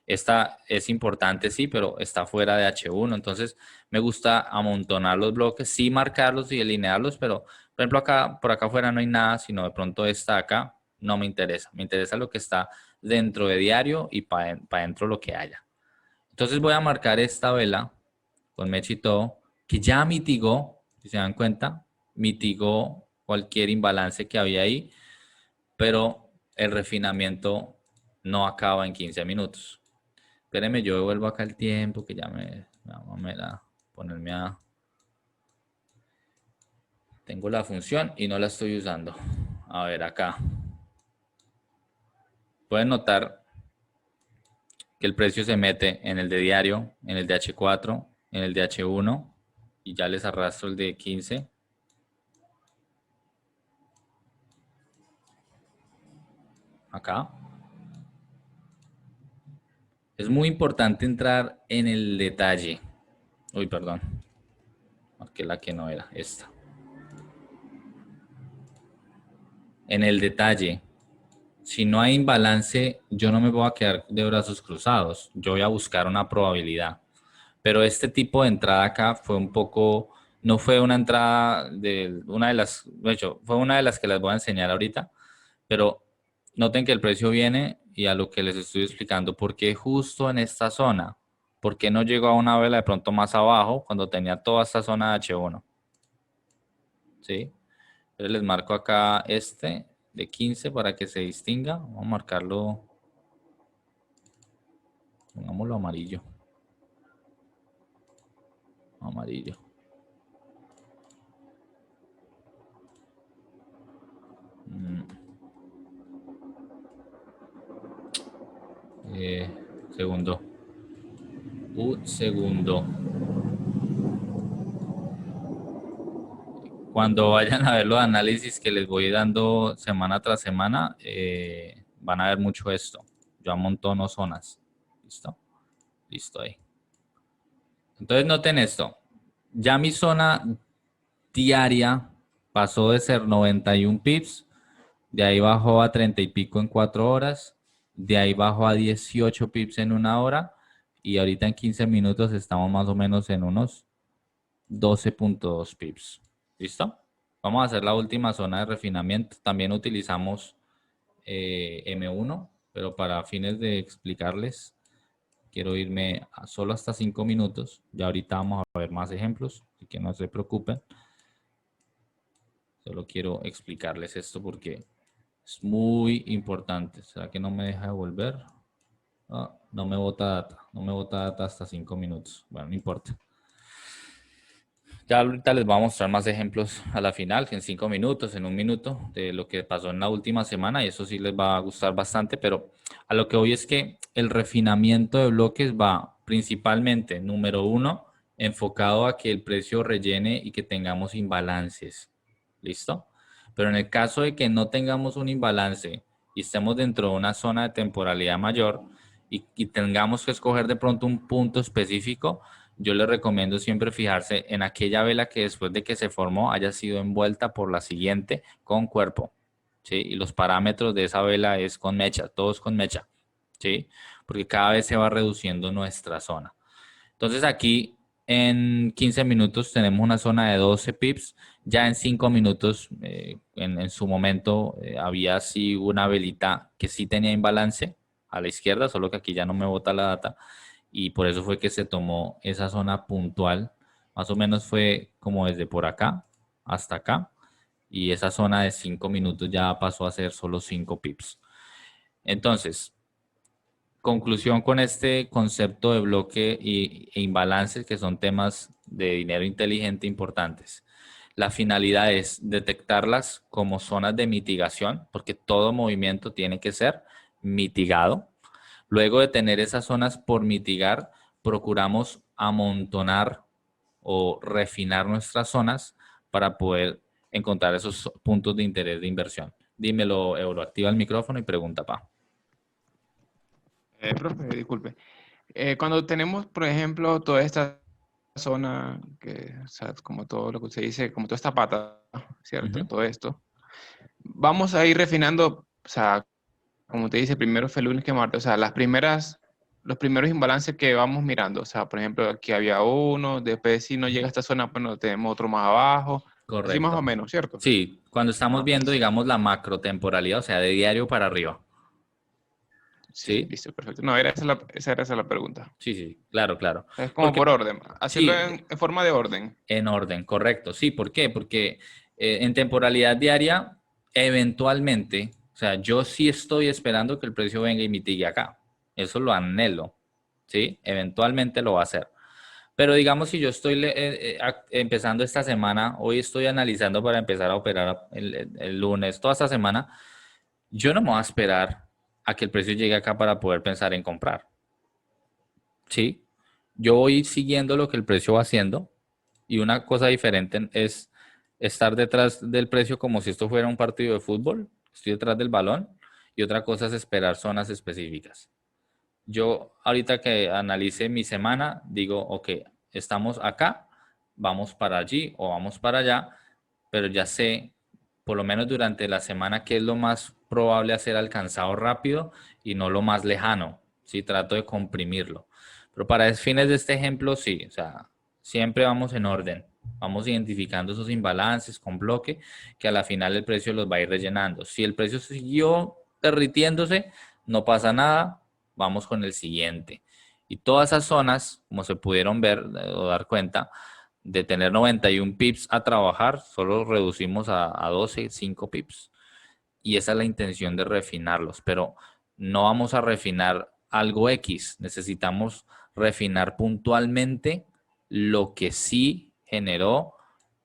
Esta es importante, sí, pero está fuera de H1. Entonces me gusta amontonar los bloques, sí marcarlos y alinearlos, pero por ejemplo acá, por acá afuera no hay nada, sino de pronto esta acá no me interesa. Me interesa lo que está dentro de diario y para dentro lo que haya. Entonces voy a marcar esta vela con mecha y todo, que ya mitigó, si se dan cuenta, mitigó cualquier imbalance que había ahí, pero el refinamiento no acaba en 15 minutos. Espérenme, yo devuelvo acá el tiempo, que ya ponerme a... Tengo la función y no la estoy usando. A ver, acá. Pueden notar que el precio se mete en el de diario, en el de H4, en el de H1 y ya les arrastro el de 15. Acá. Es muy importante entrar en el detalle. Uy, perdón. Marqué la que no era, esta. En el detalle. Si no hay imbalance, yo no me voy a quedar de brazos cruzados. Yo voy a buscar una probabilidad. Pero este tipo de entrada acá fue un poco, no fue una entrada de de hecho, fue una de las que les voy a enseñar ahorita, pero noten que el precio viene y a lo que les estoy explicando, ¿por qué justo en esta zona? ¿Por qué no llegó a una vela de pronto más abajo cuando tenía toda esta zona de H1? ¿Sí? Entonces les marco acá este de 15 para que se distinga. Vamos a marcarlo, pongámoslo amarillo. Amarillo. Segundo. Un segundo. Cuando vayan a ver los análisis que les voy dando semana tras semana, van a ver mucho esto. Yo amontono zonas. ¿Listo? Listo ahí. Entonces noten esto. Ya mi zona diaria pasó de ser 91 pips, de ahí bajó a 30 y pico en 4 horas, de ahí bajó a 18 pips en 1 hora y ahorita en 15 minutos estamos más o menos en unos 12.2 pips. ¿Listo? Vamos a hacer la última zona de refinamiento. También utilizamos M1, pero para fines de explicarles, quiero irme solo hasta 5 minutos. Ya ahorita vamos a ver más ejemplos, así que no se preocupen. Solo quiero explicarles esto porque es muy importante. ¿Será que no me deja devolver? No me bota data. No me bota data hasta 5 minutos. Bueno, no importa. Ya ahorita les voy a mostrar más ejemplos a la final, en 5 minutos, en 1 minuto, de lo que pasó en la última semana y eso sí les va a gustar bastante, pero a lo que voy es que el refinamiento de bloques va principalmente, número 1, enfocado a que el precio rellene y que tengamos imbalances. ¿Listo? Pero en el caso de que no tengamos un imbalance y estemos dentro de una zona de temporalidad mayor y tengamos que escoger de pronto un punto específico, yo les recomiendo siempre fijarse en aquella vela que después de que se formó haya sido envuelta por la siguiente con cuerpo, ¿sí? Y los parámetros de esa vela es con mecha, todos con mecha, ¿sí? Porque cada vez se va reduciendo nuestra zona. Entonces aquí en 15 minutos tenemos una zona de 12 pips. Ya en 5 minutos, en su momento, había así una velita que sí tenía imbalance a la izquierda, solo que aquí ya no me bota la data. Y por eso fue que se tomó esa zona puntual. Más o menos fue como desde por acá hasta acá. Y esa zona de 5 minutos ya pasó a ser solo 5 pips. Entonces, conclusión con este concepto de bloque e imbalances, que son temas de dinero inteligente importantes. La finalidad es detectarlas como zonas de mitigación, porque todo movimiento tiene que ser mitigado. Luego de tener esas zonas por mitigar, procuramos amontonar o refinar nuestras zonas para poder encontrar esos puntos de interés de inversión. Dímelo, Euro, activa el micrófono y pregunta, pa. Profe, disculpe. Cuando tenemos, por ejemplo, toda esta zona, que, o sea, como todo lo que usted dice, como toda esta pata, ¿cierto? Todo esto. Vamos a ir refinando, o sea, como te dice, primero fue lunes que martes, o sea, los primeros imbalances que vamos mirando, o sea, por ejemplo, aquí había uno, después si no llega a esta zona, bueno, tenemos otro más abajo. Correcto. Así más o menos, ¿cierto? Sí, cuando estamos viendo, digamos, la macro temporalidad, o sea, de diario para arriba. Sí, listo, perfecto. No, esa era la pregunta. Sí, claro. Es como por orden, hacerlo sí, en forma de orden. En orden, correcto. Sí, ¿por qué? Porque en temporalidad diaria, eventualmente, o sea, yo sí estoy esperando que el precio venga y mitigue acá. Eso lo anhelo, ¿sí? Eventualmente lo va a hacer. Pero digamos, si yo estoy empezando esta semana, hoy estoy analizando para empezar a operar el lunes, toda esta semana, yo no me voy a esperar a que el precio llegue acá para poder pensar en comprar. ¿Sí? Yo voy siguiendo lo que el precio va haciendo y una cosa diferente es estar detrás del precio como si esto fuera un partido de fútbol, estoy detrás del balón, y otra cosa es esperar zonas específicas. Yo ahorita que analice mi semana, digo, ok, estamos acá, vamos para allí o vamos para allá, pero ya sé, por lo menos durante la semana, qué es lo más probable a ser alcanzado rápido y no lo más lejano. Sí, trato de comprimirlo. Pero para fines de este ejemplo, sí, o sea, siempre vamos en orden. Vamos identificando esos imbalances con bloque que a la final el precio los va a ir rellenando. Si el precio siguió derritiéndose, no pasa nada, vamos con el siguiente. Y todas esas zonas, como se pudieron ver o dar cuenta, de tener 91 pips a trabajar, solo reducimos a 12, 5 pips. Y esa es la intención de refinarlos, pero no vamos a refinar algo X, necesitamos refinar puntualmente lo que sí generó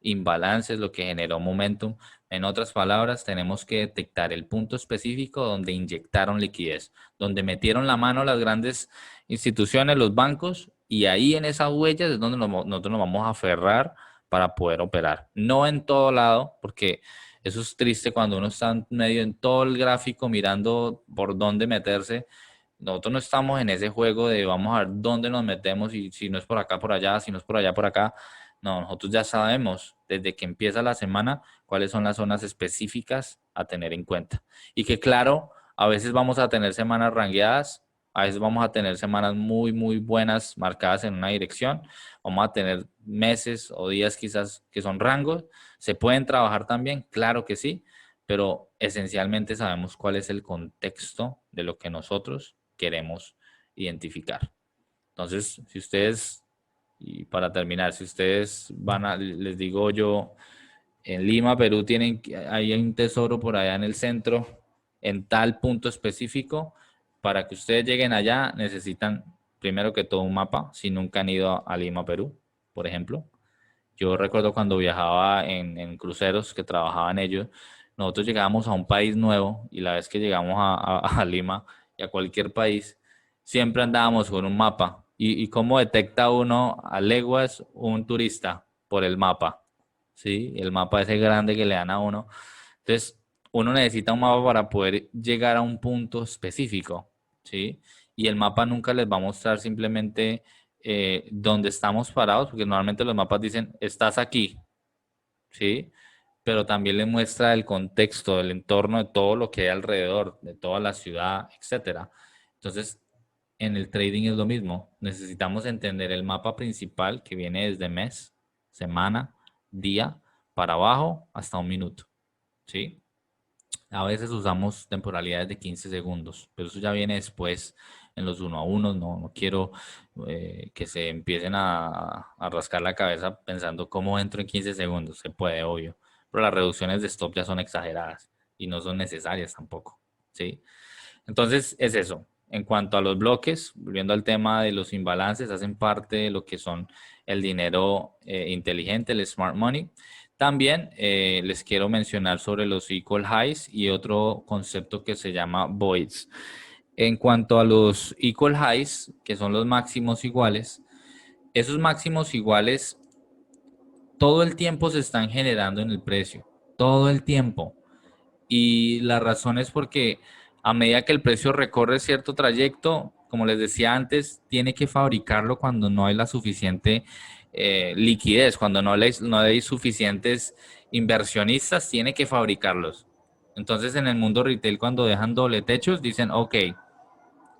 imbalances, lo que generó momentum. En otras palabras, tenemos que detectar el punto específico donde inyectaron liquidez, donde metieron la mano las grandes instituciones, los bancos, y ahí en esas huellas es donde nosotros nos vamos a aferrar para poder operar. No en todo lado, porque Eso es triste cuando uno está medio en todo el gráfico mirando por dónde meterse. Nosotros no estamos en ese juego de vamos a ver dónde nos metemos y si no es por acá, por allá, si no es por allá, por acá. No, nosotros ya sabemos desde que empieza la semana cuáles son las zonas específicas a tener en cuenta. Y que claro, a veces vamos a tener semanas rangueadas, a veces vamos a tener semanas muy, muy buenas marcadas en una dirección. Vamos a tener meses o días quizás que son rangos. ¿Se pueden trabajar también? Claro que sí, pero esencialmente sabemos cuál es el contexto de lo que nosotros queremos identificar. Entonces, si ustedes, y para terminar, si ustedes van a, les digo yo, en Lima, Perú, hay un tesoro por allá en el centro, en tal punto específico, para que ustedes lleguen allá necesitan primero que todo un mapa, si nunca han ido a Lima, Perú, por ejemplo. Yo recuerdo cuando viajaba en cruceros que trabajaba en ellos, nosotros llegábamos a un país nuevo y la vez que llegamos a Lima y a cualquier país, siempre andábamos con un mapa. ¿Y cómo detecta uno a leguas un turista? Por el mapa, ¿sí? El mapa ese grande que le dan a uno. Entonces, uno necesita un mapa para poder llegar a un punto específico, ¿sí? Y el mapa nunca les va a mostrar simplemente dónde estamos parados, porque normalmente los mapas dicen, estás aquí, ¿sí? Pero también les muestra el contexto, el entorno de todo lo que hay alrededor, de toda la ciudad, etcétera. Entonces, en el trading es lo mismo. Necesitamos entender el mapa principal que viene desde mes, semana, día, para abajo hasta un minuto, ¿sí? A veces usamos temporalidades de 15 segundos, pero eso ya viene después en los 1 a 1. No quiero que se empiecen a rascar la cabeza pensando cómo entro en 15 segundos. Se puede, obvio, pero las reducciones de stop ya son exageradas y no son necesarias tampoco, ¿sí? Entonces es eso. En cuanto a los bloques, volviendo al tema de los imbalances, hacen parte de lo que son el dinero inteligente, el smart money. También les quiero mencionar sobre los equal highs y otro concepto que se llama voids. En cuanto a los equal highs, que son los máximos iguales, esos máximos iguales todo el tiempo se están generando en el precio, todo el tiempo. Y la razón es porque a medida que el precio recorre cierto trayecto, como les decía antes, tiene que fabricarlo cuando no hay la suficiente liquidez, cuando no hay suficientes inversionistas, tiene que fabricarlos. Entonces, en el mundo retail, cuando dejan doble techos, dicen, ok,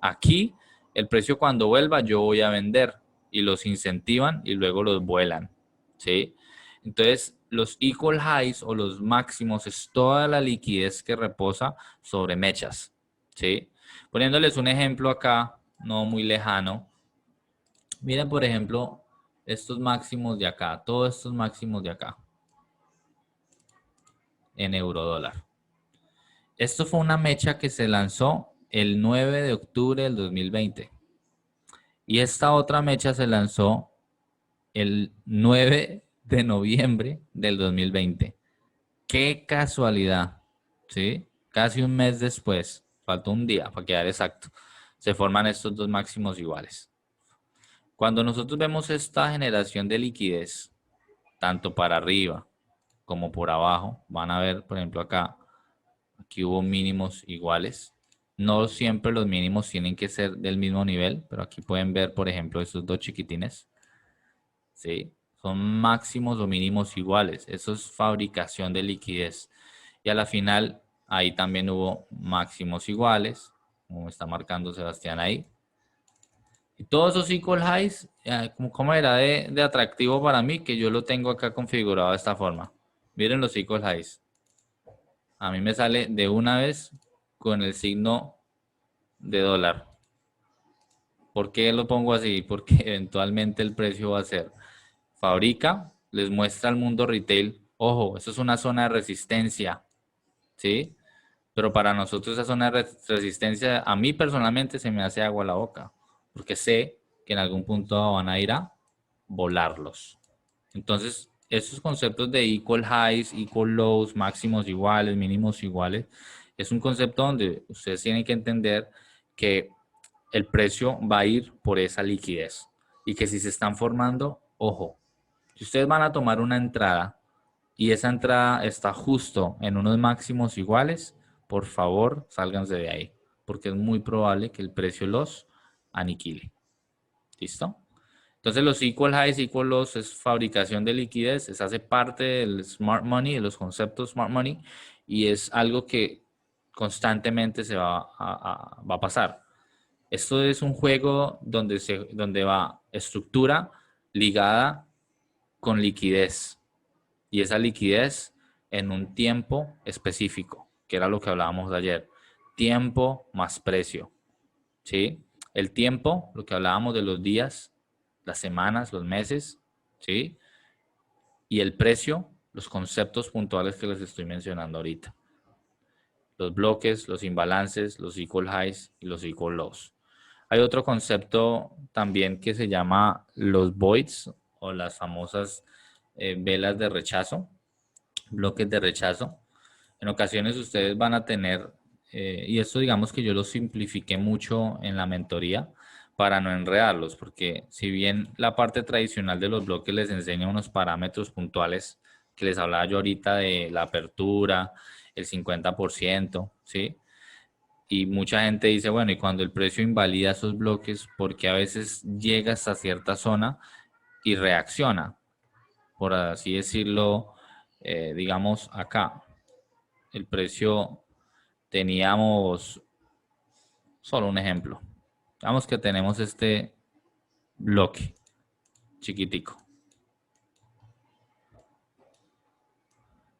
aquí el precio cuando vuelva yo voy a vender y los incentivan y luego los vuelan, ¿sí? Entonces, los equal highs o los máximos es toda la liquidez que reposa sobre mechas, ¿sí? Poniéndoles un ejemplo acá, no muy lejano. Miren, por ejemplo, estos máximos de acá, todos estos máximos de acá, en euro dólar. Esto fue una mecha que se lanzó el 9 de octubre del 2020. Y esta otra mecha se lanzó el 9 de noviembre del 2020. Qué casualidad, ¿sí? Casi un mes después, faltó un día para quedar exacto, se forman estos dos máximos iguales. Cuando nosotros vemos esta generación de liquidez, tanto para arriba como por abajo, van a ver, por ejemplo, acá, aquí hubo mínimos iguales. No siempre los mínimos tienen que ser del mismo nivel, pero aquí pueden ver, por ejemplo, estos dos chiquitines, ¿sí? Son máximos o mínimos iguales. Eso es fabricación de liquidez. Y a la final, ahí también hubo máximos iguales, como está marcando Sebastián ahí. Y todos esos equal highs, como era de atractivo para mí, que yo lo tengo acá configurado de esta forma. Miren los equal highs. A mí me sale de una vez con el signo de dólar. ¿Por qué lo pongo así? Porque eventualmente el precio va a ser fabrica, les muestra al mundo retail, ojo, eso es una zona de resistencia, ¿sí? Pero para nosotros esa zona de resistencia, a mí personalmente se me hace agua a la boca, porque sé que en algún punto van a ir a volarlos. Entonces, esos conceptos de equal highs, equal lows, máximos iguales, mínimos iguales, es un concepto donde ustedes tienen que entender que el precio va a ir por esa liquidez y que si se están formando, ojo, si ustedes van a tomar una entrada, y esa entrada está justo en unos máximos iguales, por favor, sálganse de ahí, porque es muy probable que el precio los aniquile. ¿Listo? Entonces los equal highs, equal lows es fabricación de liquidez, hace parte del smart money, de los conceptos smart money, y es algo que constantemente se va a pasar. Esto es un juego donde va estructura ligada con liquidez, y esa liquidez en un tiempo específico, que era lo que hablábamos ayer. Tiempo más precio, ¿sí? El tiempo, lo que hablábamos de los días, las semanas, los meses, ¿sí? Y el precio, los conceptos puntuales que les estoy mencionando ahorita. Los bloques, los imbalances, los equal highs y los equal lows. Hay otro concepto también que se llama los voids o las famosas velas de rechazo, bloques de rechazo. En ocasiones ustedes van a tener, y esto digamos que yo lo simplifiqué mucho en la mentoría para no enredarlos, porque si bien la parte tradicional de los bloques les enseña unos parámetros puntuales que les hablaba yo ahorita de la apertura, el 50%, ¿sí? Y mucha gente dice, bueno, y cuando el precio invalida esos bloques, porque a veces llega hasta cierta zona y reacciona, por así decirlo, digamos acá. El precio, teníamos, solo un ejemplo, digamos que tenemos este bloque chiquitico.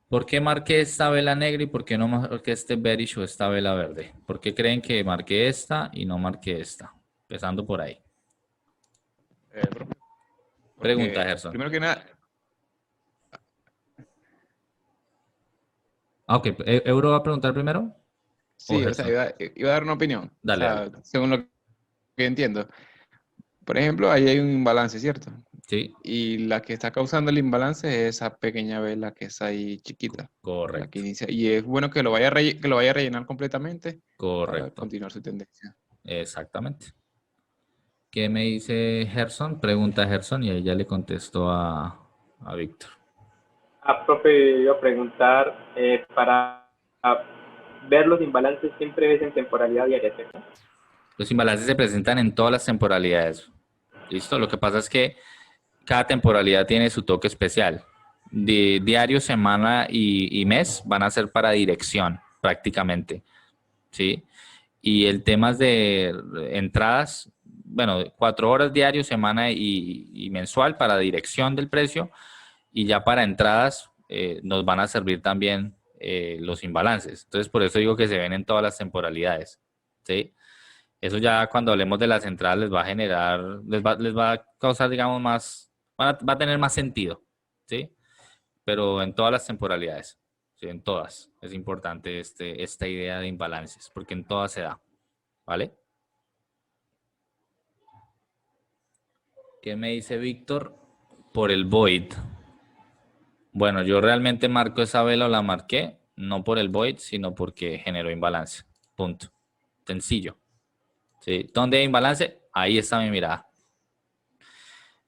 ¿Por qué marqué esta vela negra y por qué no marqué este bearish o esta vela verde? ¿Por qué creen que marqué esta y no marqué esta? Empezando por ahí. Pregunta, Gerson. Primero que nada, Ok, ¿Euro va a preguntar primero? sí, o sea, iba a dar una opinión. Dale, O sea, dale. según lo que entiendo. Por ejemplo, ahí hay un imbalance, ¿cierto? Sí, Y la que está causando el imbalance es esa pequeña vela que es ahí chiquita. La que correcto, inicia. Y es bueno que lo vaya a rellenar completamente para correcto. continuar su tendencia. Exactamente. ¿Qué me dice Gerson? Pregunta Gerson y ahí ya le contestó a Víctor. Profe, iba a preguntar, para ver los imbalances siempre ves en temporalidad diaria, ¿cierto? Los imbalances se presentan en todas las temporalidades. ¿Listo? Lo que pasa es que cada temporalidad tiene su toque especial. De diario, semana y mes van a ser para dirección, prácticamente. ¿Sí? Y el tema de entradas, bueno, 4 horas diario, semana y mensual para dirección del precio. Y ya para entradas nos van a servir también los imbalances. Entonces, por eso digo que se ven en todas las temporalidades. ¿Sí? Eso ya cuando hablemos de las entradas les va a generar, les va a causar, digamos, más, va a tener más sentido, ¿sí? Pero en todas las temporalidades, ¿sí? En todas. Es importante esta idea de imbalances, porque en todas se da, ¿vale? ¿Qué me dice Víctor? Por el void. Bueno, yo realmente marco esa vela o la marqué, no por el void, sino porque generó imbalance. Punto. Sencillo. ¿Sí? ¿Dónde hay imbalance? Ahí está mi mirada.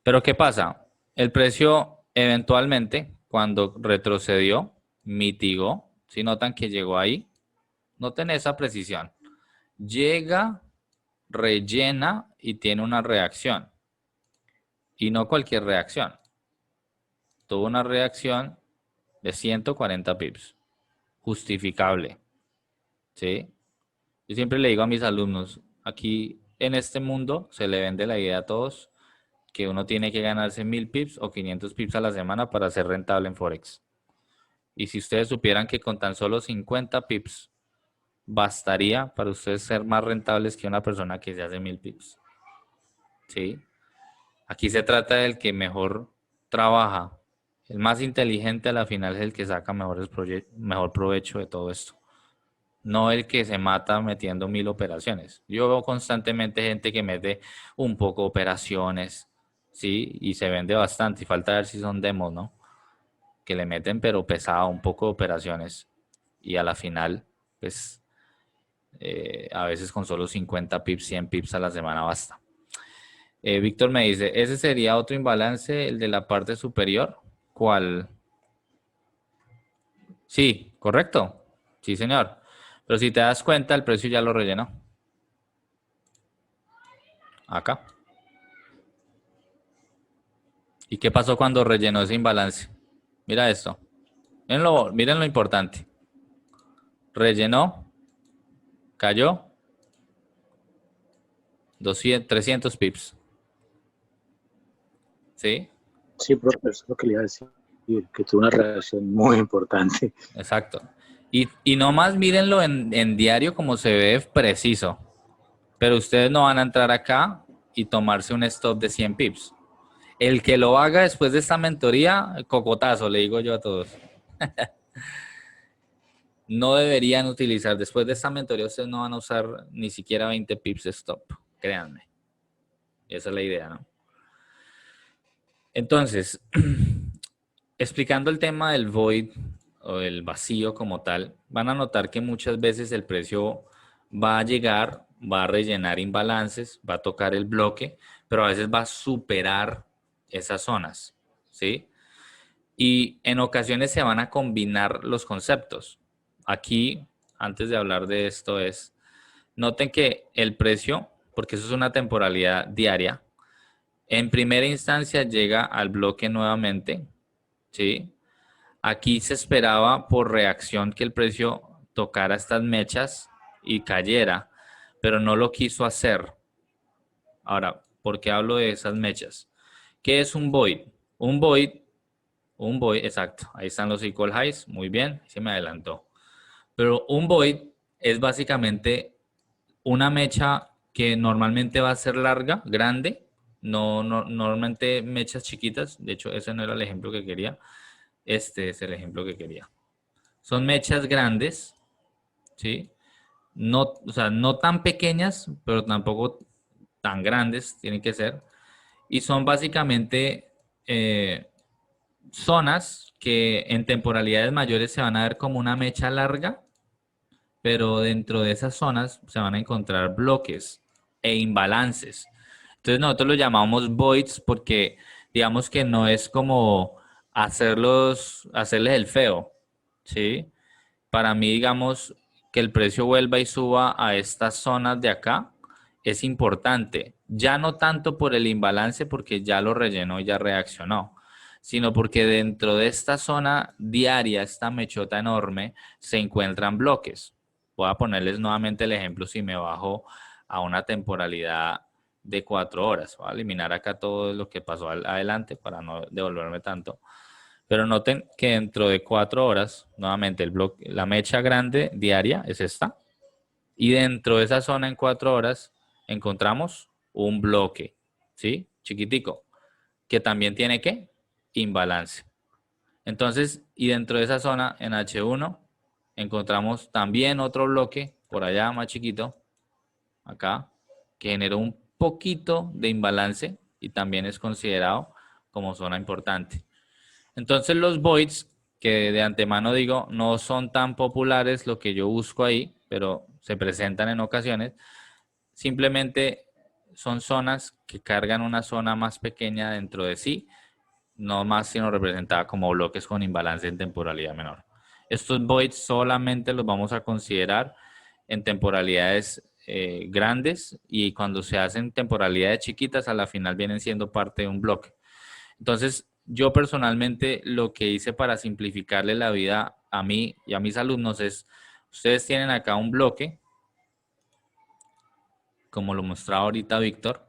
Pero ¿qué pasa? El precio eventualmente, cuando retrocedió, mitigó. Si notan que llegó ahí, noten esa precisión. Llega, rellena y tiene una reacción. Y no cualquier reacción. Tuvo una reacción de 140 pips. Justificable. ¿Sí? Yo siempre le digo a mis alumnos, aquí en este mundo se le vende la idea a todos que uno tiene que ganarse 1000 pips o 500 pips a la semana para ser rentable en Forex. Y si ustedes supieran que con tan solo 50 pips bastaría para ustedes ser más rentables que una persona que se hace 1000 pips. ¿Sí? Aquí se trata del que mejor trabaja. El más inteligente a la final es el que saca mejor provecho de todo esto. No el que se mata metiendo 1000 operaciones. Yo veo constantemente gente que mete un poco operaciones, ¿sí? Y se vende bastante. Y falta ver si son demos, ¿no? Que le meten pero pesado, un poco de operaciones. Y a la final, pues, a veces con solo 50 pips, 100 pips a la semana basta. Víctor me dice, ¿ese sería otro imbalance, el de la parte superior? ¿Cuál? Sí, correcto. Sí, señor. Pero si te das cuenta, el precio ya lo rellenó. Acá. ¿Y qué pasó cuando rellenó ese imbalance? Mira esto. Miren lo importante. Rellenó, cayó, 300 pips. ¿Sí? Sí, profe, eso es lo que le iba a decir, que tuvo una reacción muy importante. Exacto. Y nomás mírenlo en diario como se ve preciso. Pero ustedes no van a entrar acá y tomarse un stop de 100 pips. El que lo haga después de esta mentoría, cocotazo, le digo yo a todos. No deberían utilizar, después de esta mentoría, ustedes no van a usar ni siquiera 20 pips de stop, créanme. Esa es la idea, ¿no? Entonces, explicando el tema del void o del vacío como tal, van a notar que muchas veces el precio va a llegar, va a rellenar imbalances, va a tocar el bloque, pero a veces va a superar esas zonas, ¿sí? Y en ocasiones se van a combinar los conceptos. Aquí, antes de hablar de esto, noten que el precio, porque eso es una temporalidad diaria, en primera instancia llega al bloque nuevamente, ¿sí? Aquí se esperaba por reacción que el precio tocara estas mechas y cayera, pero no lo quiso hacer. Ahora, ¿por qué hablo de esas mechas? ¿Qué es un void? Un void, exacto. Ahí están los equal highs, muy bien, se me adelantó. Pero un void es básicamente una mecha que normalmente va a ser larga, grande, normalmente mechas chiquitas, de hecho ese no era el ejemplo que quería, este es el ejemplo que quería. Son mechas grandes, ¿sí? No, o sea, no tan pequeñas, pero tampoco tan grandes, tienen que ser. Y son básicamente zonas que en temporalidades mayores se van a ver como una mecha larga, pero dentro de esas zonas se van a encontrar bloques e imbalances. Entonces nosotros lo llamamos voids porque digamos que no es como hacerles el feo, ¿sí? Para mí, digamos, que el precio vuelva y suba a estas zonas de acá es importante. Ya no tanto por el imbalance porque ya lo rellenó y ya reaccionó, sino porque dentro de esta zona diaria, esta mechota enorme, se encuentran bloques. Voy a ponerles nuevamente el ejemplo si me bajo a una temporalidad de 4 horas. Voy a eliminar acá todo lo que pasó adelante para no devolverme tanto. Pero noten que dentro de 4 horas, nuevamente la mecha grande diaria es esta. Y dentro de esa zona en 4 horas encontramos un bloque, ¿sí? Chiquitico, que también tiene ¿qué? Imbalance. Entonces, y dentro de esa zona en H1 encontramos también otro bloque, por allá más chiquito, acá, que generó un poquito de imbalance y también es considerado como zona importante. Entonces los voids, que de antemano digo, no son tan populares lo que yo busco ahí, pero se presentan en ocasiones, simplemente son zonas que cargan una zona más pequeña dentro de sí, no más sino representada como bloques con imbalance en temporalidad menor. Estos voids solamente los vamos a considerar en temporalidades grandes y cuando se hacen temporalidades chiquitas a la final vienen siendo parte de un bloque. Entonces, yo personalmente lo que hice para simplificarle la vida a mí y a mis alumnos es, ustedes tienen acá un bloque, como lo mostraba ahorita Víctor,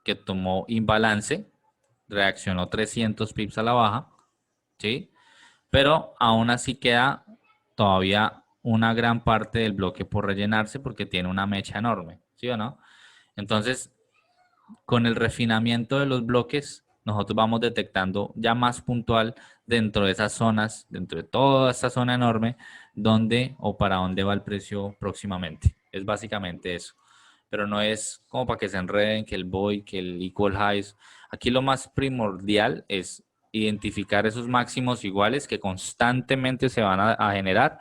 que tomó imbalance, reaccionó 300 pips a la baja, ¿sí? Pero aún así queda todavía una gran parte del bloque por rellenarse porque tiene una mecha enorme, ¿sí o no? Entonces, con el refinamiento de los bloques, nosotros vamos detectando ya más puntual dentro de esas zonas, dentro de toda esta zona enorme, dónde o para dónde va el precio próximamente. Es básicamente eso. Pero no es como para que se enreden, que el void, que el equal highs. Aquí lo más primordial es identificar esos máximos iguales que constantemente se van a generar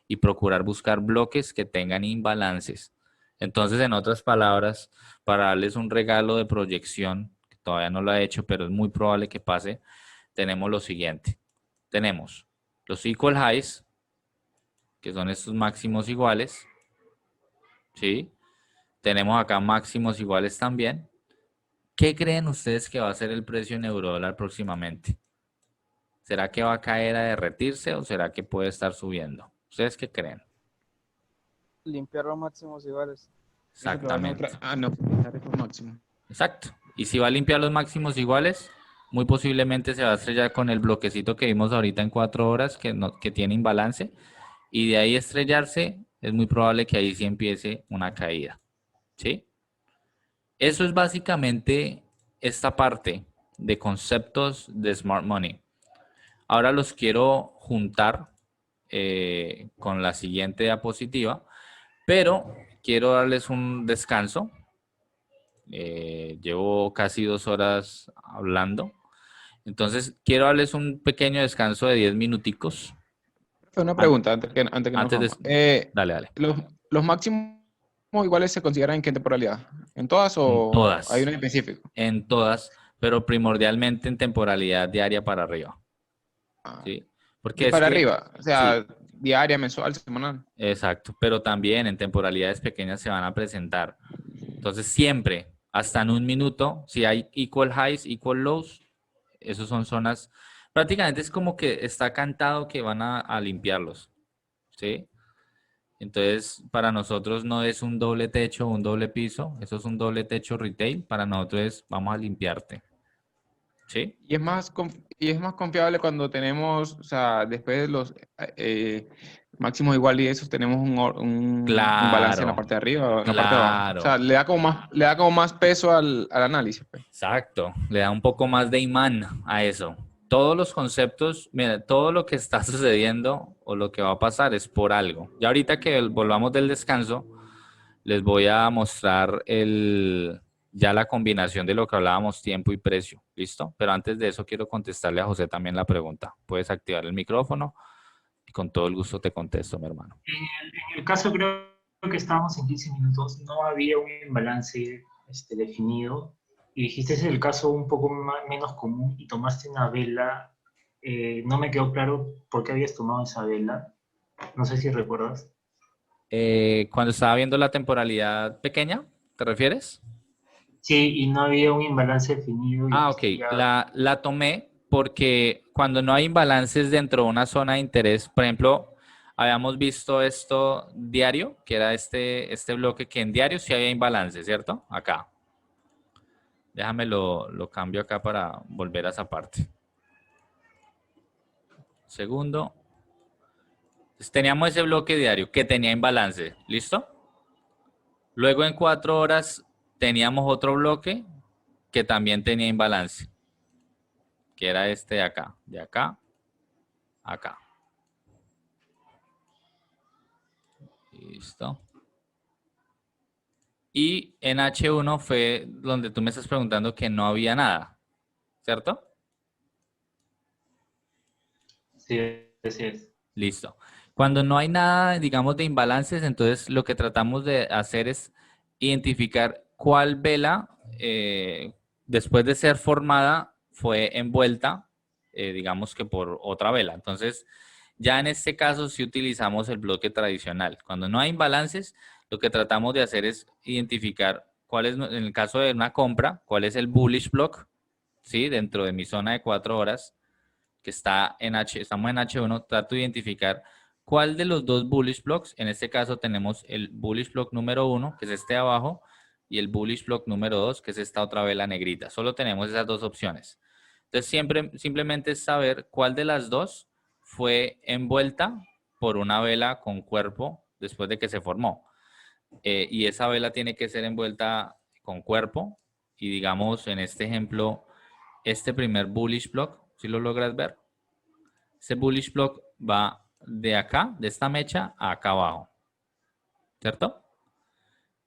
y procurar buscar bloques que tengan imbalances. Entonces, en otras palabras, para darles un regalo de proyección, que todavía no lo he hecho, pero es muy probable que pase, tenemos lo siguiente. Tenemos los equal highs, que son estos máximos iguales, ¿sí? Tenemos acá máximos iguales también. ¿Qué creen ustedes que va a ser el precio en eurodólar próximamente? ¿Será que va a caer a derretirse o será que puede estar subiendo? ¿Ustedes qué creen? Limpiar los máximos iguales. Exactamente. No, el máximo. Exacto. Y si va a limpiar los máximos iguales, muy posiblemente se va a estrellar con el bloquecito que vimos ahorita en 4 horas que tiene imbalance. Y de ahí estrellarse, es muy probable que ahí sí empiece una caída. ¿Sí? Eso es básicamente esta parte de conceptos de Smart Money. Ahora los quiero juntar con la siguiente diapositiva, pero quiero darles un descanso. Llevo casi 2 horas hablando. Entonces, quiero darles un pequeño descanso de 10 minuticos. Una pregunta antes que nos vamos. Dale. ¿Los máximos iguales se consideran en qué temporalidad? ¿En todas o En todas. hay uno en específico? En todas, pero primordialmente en temporalidad diaria para arriba. ¿Sí? Porque Para arriba, o sea, sí, diaria, mensual, semanal. exacto, pero también en temporalidades pequeñas se van a presentar. Entonces, siempre, hasta en un minuto, si hay equal highs, equal lows, esos son zonas, prácticamente es como que está cantado que van a limpiarlos, ¿sí? Entonces, para nosotros no es un doble techo o un doble piso, eso es un doble techo retail, para nosotros es vamos a limpiarte, ¿sí? Y es más confiable cuando tenemos, o sea, después de los máximos igual y esos tenemos un balance en la Claro, parte de arriba o en la parte de abajo. O sea, claro. le da como más peso al análisis, pues. Exacto, le da un poco más de imán a eso. Todos los conceptos, mira, todo lo que está sucediendo o lo que va a pasar es por algo. Ya ahorita que volvamos del descanso, les voy a mostrar ya la combinación de lo que hablábamos, tiempo y precio. ¿Listo? Pero antes de eso quiero contestarle a José también la pregunta. Puedes activar el micrófono y con todo el gusto te contesto, mi hermano. En el caso creo que estábamos en 15 minutos, no había un imbalance definido, y dijiste ese es el caso un poco menos común y tomaste una vela. No me quedó claro por qué habías tomado esa vela, no sé si recuerdas. Cuando estaba viendo la temporalidad pequeña, ¿te refieres? Sí, y no había un imbalance definido. Y Ok. La tomé porque cuando no hay imbalances dentro de una zona de interés, por ejemplo, habíamos visto esto diario, que era este bloque que en diario sí había imbalance, ¿cierto? Acá. Déjame lo cambio acá para volver a esa parte. Segundo. Entonces, teníamos ese bloque diario que tenía imbalance, ¿listo? Luego en 4 horas teníamos otro bloque que también tenía imbalance, que era este de acá, acá. Listo. Y en H1 fue donde tú me estás preguntando que no había nada, ¿cierto? Sí, así es. Listo. Cuando no hay nada, digamos, de imbalances, entonces lo que tratamos de hacer es identificar cuál vela, después de ser formada, fue envuelta, digamos que por otra vela. Entonces, ya en este caso sí utilizamos el bloque tradicional. Cuando no hay imbalances, lo que tratamos de hacer es identificar cuál es, en el caso de una compra, cuál es el bullish block, ¿sí? Dentro de mi zona de 4 horas, que está estamos en H1, trato de identificar cuál de los dos bullish blocks, en este caso tenemos el bullish block número 1, que es este de abajo, y el bullish block número 2, que es esta otra vela negrita. Solo tenemos esas dos opciones. Entonces, simplemente es saber cuál de las dos fue envuelta por una vela con cuerpo después de que se formó. Y esa vela tiene que ser envuelta con cuerpo. Y digamos, en este ejemplo, este primer bullish block, ¿sí lo logras ver? Ese bullish block va de acá, de esta mecha, a acá abajo. ¿Cierto?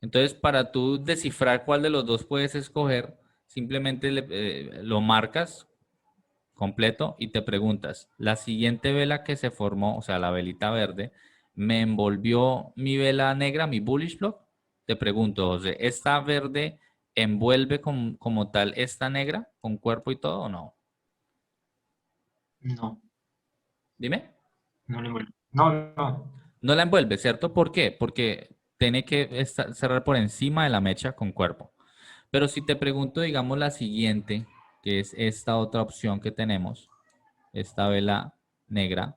Entonces, para tú descifrar cuál de los dos puedes escoger, simplemente lo marcas completo y te preguntas, la siguiente vela que se formó, o sea, la velita verde, ¿me envolvió mi vela negra, mi bullish block? Te pregunto, José, ¿esta verde envuelve como tal esta negra, con cuerpo y todo o no? No, Dime. no le molesta. No. No la envuelve, ¿cierto? ¿Por qué? Porque tiene que cerrar por encima de la mecha con cuerpo. Pero si te pregunto, digamos, la siguiente, que es esta otra opción que tenemos, esta vela negra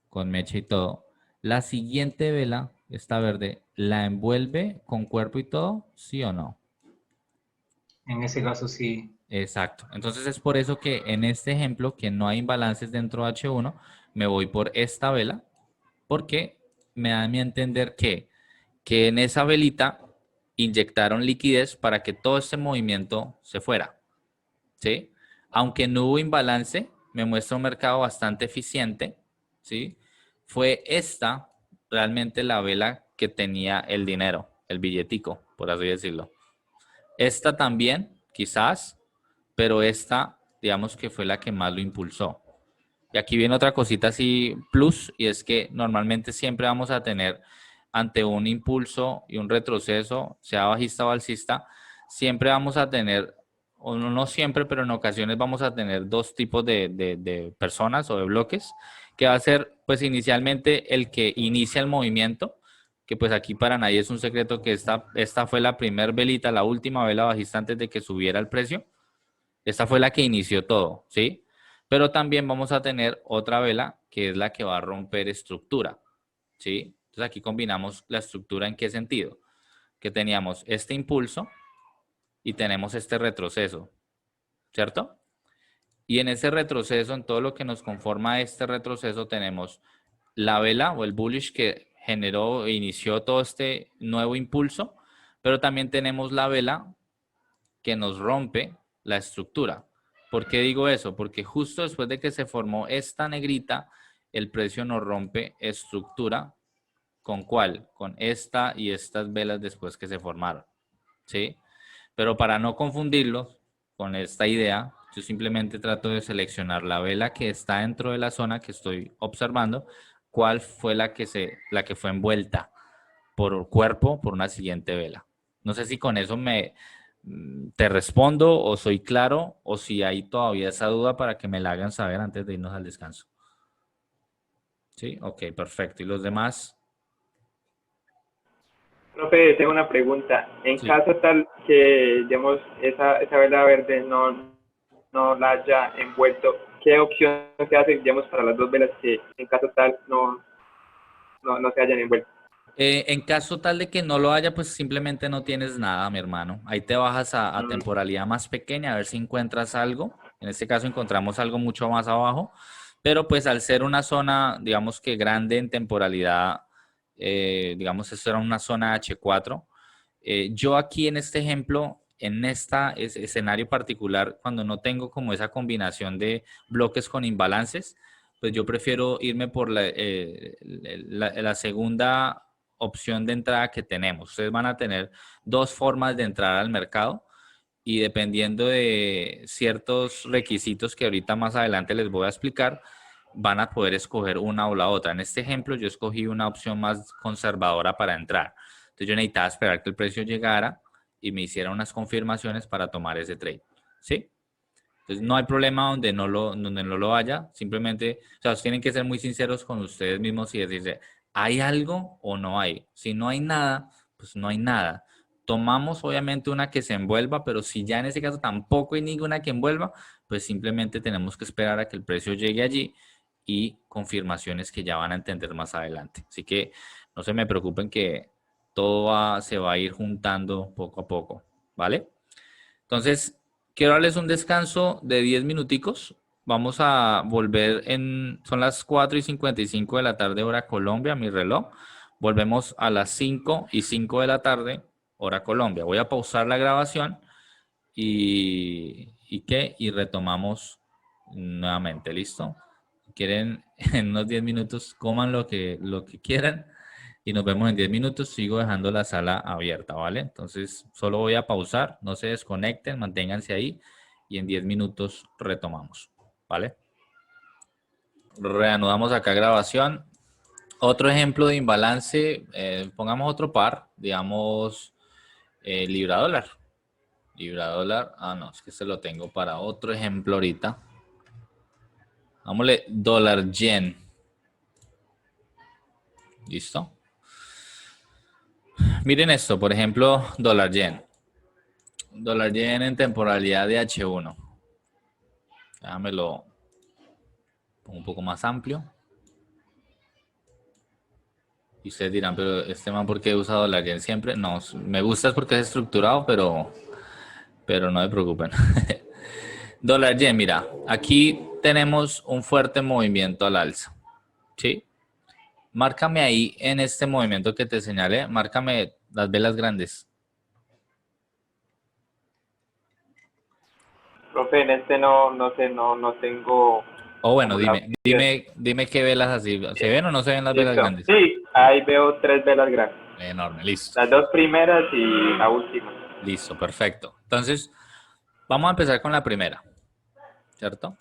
con mecha y todo, la siguiente vela, esta verde, ¿la envuelve con cuerpo y todo? ¿Sí o no? En ese caso sí. Exacto. Entonces es por eso que en este ejemplo, que no hay imbalances dentro de H1, me voy por esta vela, porque me da a mí a entender que en esa velita inyectaron liquidez para que todo este movimiento se fuera, ¿sí? Aunque no hubo imbalance, me muestra un mercado bastante eficiente, ¿sí? Fue esta realmente la vela que tenía el dinero, el billetico, por así decirlo. Esta también, quizás, pero esta, digamos que fue la que más lo impulsó. Y aquí viene otra cosita así plus, y es que normalmente siempre vamos a tener ante un impulso y un retroceso, sea bajista o alcista, siempre vamos a tener, o no siempre, pero en ocasiones vamos a tener dos tipos de personas o de bloques, que va a ser pues inicialmente el que inicia el movimiento, que pues aquí para nadie es un secreto que esta fue la primer velita, la última vela bajista antes de que subiera el precio. Esta fue la que inició todo, ¿sí? Pero también vamos a tener otra vela que es la que va a romper estructura, ¿sí? Entonces aquí combinamos la estructura en qué sentido? Que teníamos este impulso y tenemos este retroceso, ¿cierto? Y en ese retroceso, en todo lo que nos conforma este retroceso, tenemos la vela o el bullish que generó e inició todo este nuevo impulso, pero también tenemos la vela que nos rompe la estructura. ¿Por qué digo eso? Porque justo después de que se formó esta negrita, el precio nos rompe estructura. ¿Con cuál? Con esta y estas velas después que se formaron, ¿sí? Pero para no confundirlos con esta idea, yo simplemente trato de seleccionar la vela que está dentro de la zona que estoy observando, cuál fue la que fue envuelta por cuerpo por una siguiente vela. No sé si con eso te respondo o soy claro o si hay todavía esa duda para que me la hagan saber antes de irnos al descanso. ¿Sí? Ok, perfecto. ¿Y los demás? Profe, tengo una pregunta. En Sí. caso tal que, digamos, esa vela verde no la haya envuelto, ¿qué opción se hace, digamos, para las dos velas que en caso tal no se hayan envuelto? En caso tal de que no lo haya, pues simplemente no tienes nada, mi hermano. Ahí te bajas a temporalidad más pequeña a ver si encuentras algo. En este caso encontramos algo mucho más abajo, pero pues al ser una zona, digamos que grande en temporalidad, digamos esto era una zona H4. Yo aquí en este ejemplo, en este escenario particular, cuando no tengo como esa combinación de bloques con imbalances, pues yo prefiero irme por la segunda opción de entrada que tenemos. Ustedes van a tener dos formas de entrar al mercado y dependiendo de ciertos requisitos que ahorita más adelante les voy a explicar, van a poder escoger una o la otra. En este ejemplo yo escogí una opción más conservadora para entrar. Entonces yo necesitaba esperar que el precio llegara y me hiciera unas confirmaciones para tomar ese trade. ¿Sí? Entonces no hay problema donde donde no lo haya. Simplemente, o sea, tienen que ser muy sinceros con ustedes mismos y decirse, ¿hay algo o no hay? Si no hay nada, pues no hay nada. Tomamos obviamente una que se envuelva, pero si ya en ese caso tampoco hay ninguna que envuelva, pues simplemente tenemos que esperar a que el precio llegue allí y confirmaciones que ya van a entender más adelante. Así que no se me preocupen que todo se va a ir juntando poco a poco, ¿vale? Entonces, quiero darles un descanso de 10 minuticos. Vamos a volver son las 4:55 de la tarde, hora Colombia, mi reloj. Volvemos a las 5:05 de la tarde, hora Colombia. Voy a pausar la grabación y retomamos nuevamente. ¿Listo? Si quieren, en unos 10 minutos, coman lo que quieran y nos vemos en 10 minutos. Sigo dejando la sala abierta, ¿vale? Entonces, solo voy a pausar, no se desconecten, manténganse ahí y en 10 minutos retomamos, ¿vale? Reanudamos acá grabación. Otro ejemplo de imbalance, pongamos otro par, digamos, libra dólar. Libra dólar, no, es que se lo tengo para otro ejemplo ahorita. Vámonos, dólar yen. ¿Listo? Miren esto, por ejemplo, dólar yen. Dólar yen en temporalidad de H1. Déjamelo un poco más amplio. Y ustedes dirán, pero este man, ¿por qué usa dólar yen siempre? No, me gusta es porque es estructurado, pero no se preocupen. Dólar yen, mira, aquí tenemos un fuerte movimiento al alza. ¿Sí? Márcame ahí en este movimiento que te señalé, márcame las velas grandes. Profe, en este no sé, no tengo O bueno, como la dime qué velas así. ¿Se ven o no se ven las velas Listo. grandes? Sí, ahí veo 3 velas grandes. Enorme, listo. Las 2 primeras y la última. Listo, perfecto. Entonces, vamos a empezar con la primera, ¿cierto?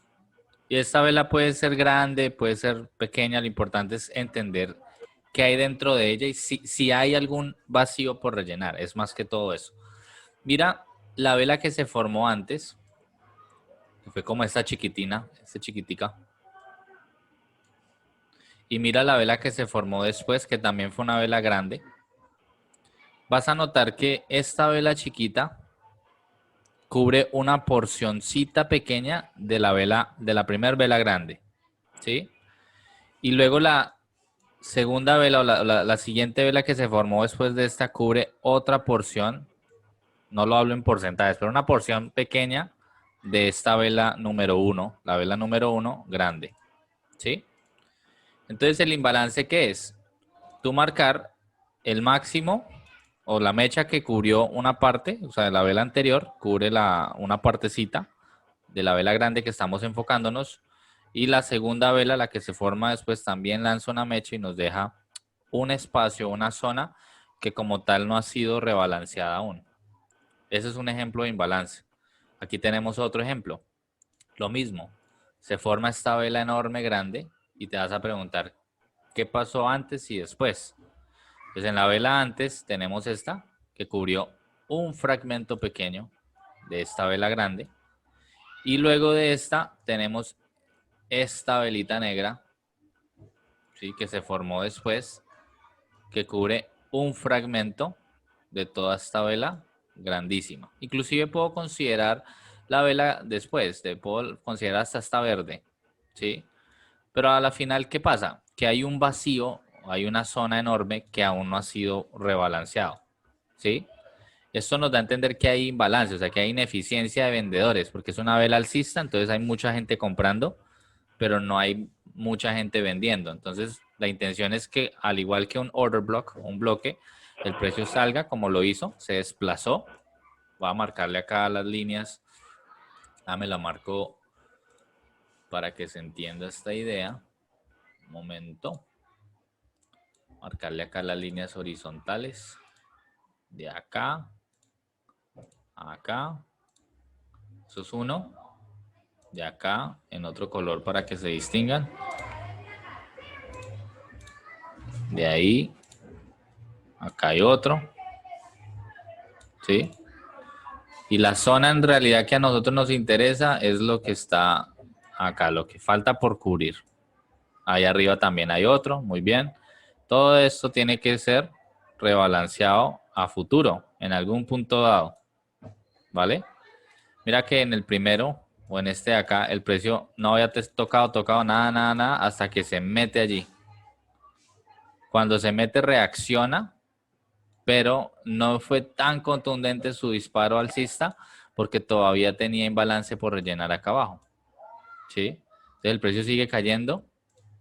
Y esta vela puede ser grande, puede ser pequeña, lo importante es entender qué hay dentro de ella y si hay algún vacío por rellenar, es más que todo eso. Mira la vela que se formó antes, que fue como esta chiquitina, esta chiquitica. Y mira la vela que se formó después, que también fue una vela grande. Vas a notar que esta vela chiquita cubre una porcioncita pequeña de la vela, de la primera vela grande, ¿sí? Y luego la segunda vela o la siguiente vela que se formó después de esta cubre otra porción, no lo hablo en porcentajes, pero una porción pequeña de esta vela número 1, la vela número 1 grande, ¿sí? Entonces, ¿el imbalance qué es? Tú marcar el máximo o la mecha que cubrió una parte, o sea, la vela anterior cubre una partecita de la vela grande que estamos enfocándonos, y la segunda vela, la que se forma después, también lanza una mecha y nos deja un espacio, una zona que como tal no ha sido rebalanceada aún. Ese es un ejemplo de imbalance. Aquí tenemos otro ejemplo. Lo mismo, se forma esta vela enorme grande y te vas a preguntar, ¿qué pasó antes y después? Pues en la vela antes tenemos esta que cubrió un fragmento pequeño de esta vela grande. Y luego de esta tenemos esta velita negra, ¿sí? Que se formó después, que cubre un fragmento de toda esta vela grandísima. Inclusive puedo considerar la vela después, puedo considerar hasta esta verde, ¿sí? Pero a la final, ¿qué pasa? Que hay un vacío, hay una zona enorme que aún no ha sido rebalanceado, ¿sí? Esto nos da a entender que hay imbalance, o sea, que hay ineficiencia de vendedores, porque es una vela alcista, entonces hay mucha gente comprando, pero no hay mucha gente vendiendo. Entonces, la intención es que, al igual que un order block, un bloque, el precio salga como lo hizo, se desplazó. Voy a marcarle acá las líneas. Me la marco para que se entienda esta idea. Un momento. Marcarle acá las líneas horizontales. De acá a acá. Eso es uno. De acá en otro color para que se distingan. De ahí. Acá hay otro. ¿Sí? Y la zona en realidad que a nosotros nos interesa es lo que está acá, lo que falta por cubrir. Ahí arriba también hay otro, muy bien. Todo esto tiene que ser rebalanceado a futuro, en algún punto dado. ¿Vale? Mira que en el primero, o en este de acá, el precio no había tocado nada, hasta que se mete allí. Cuando se mete reacciona, pero no fue tan contundente su disparo alcista porque todavía tenía imbalance por rellenar acá abajo. ¿Sí? Entonces el precio sigue cayendo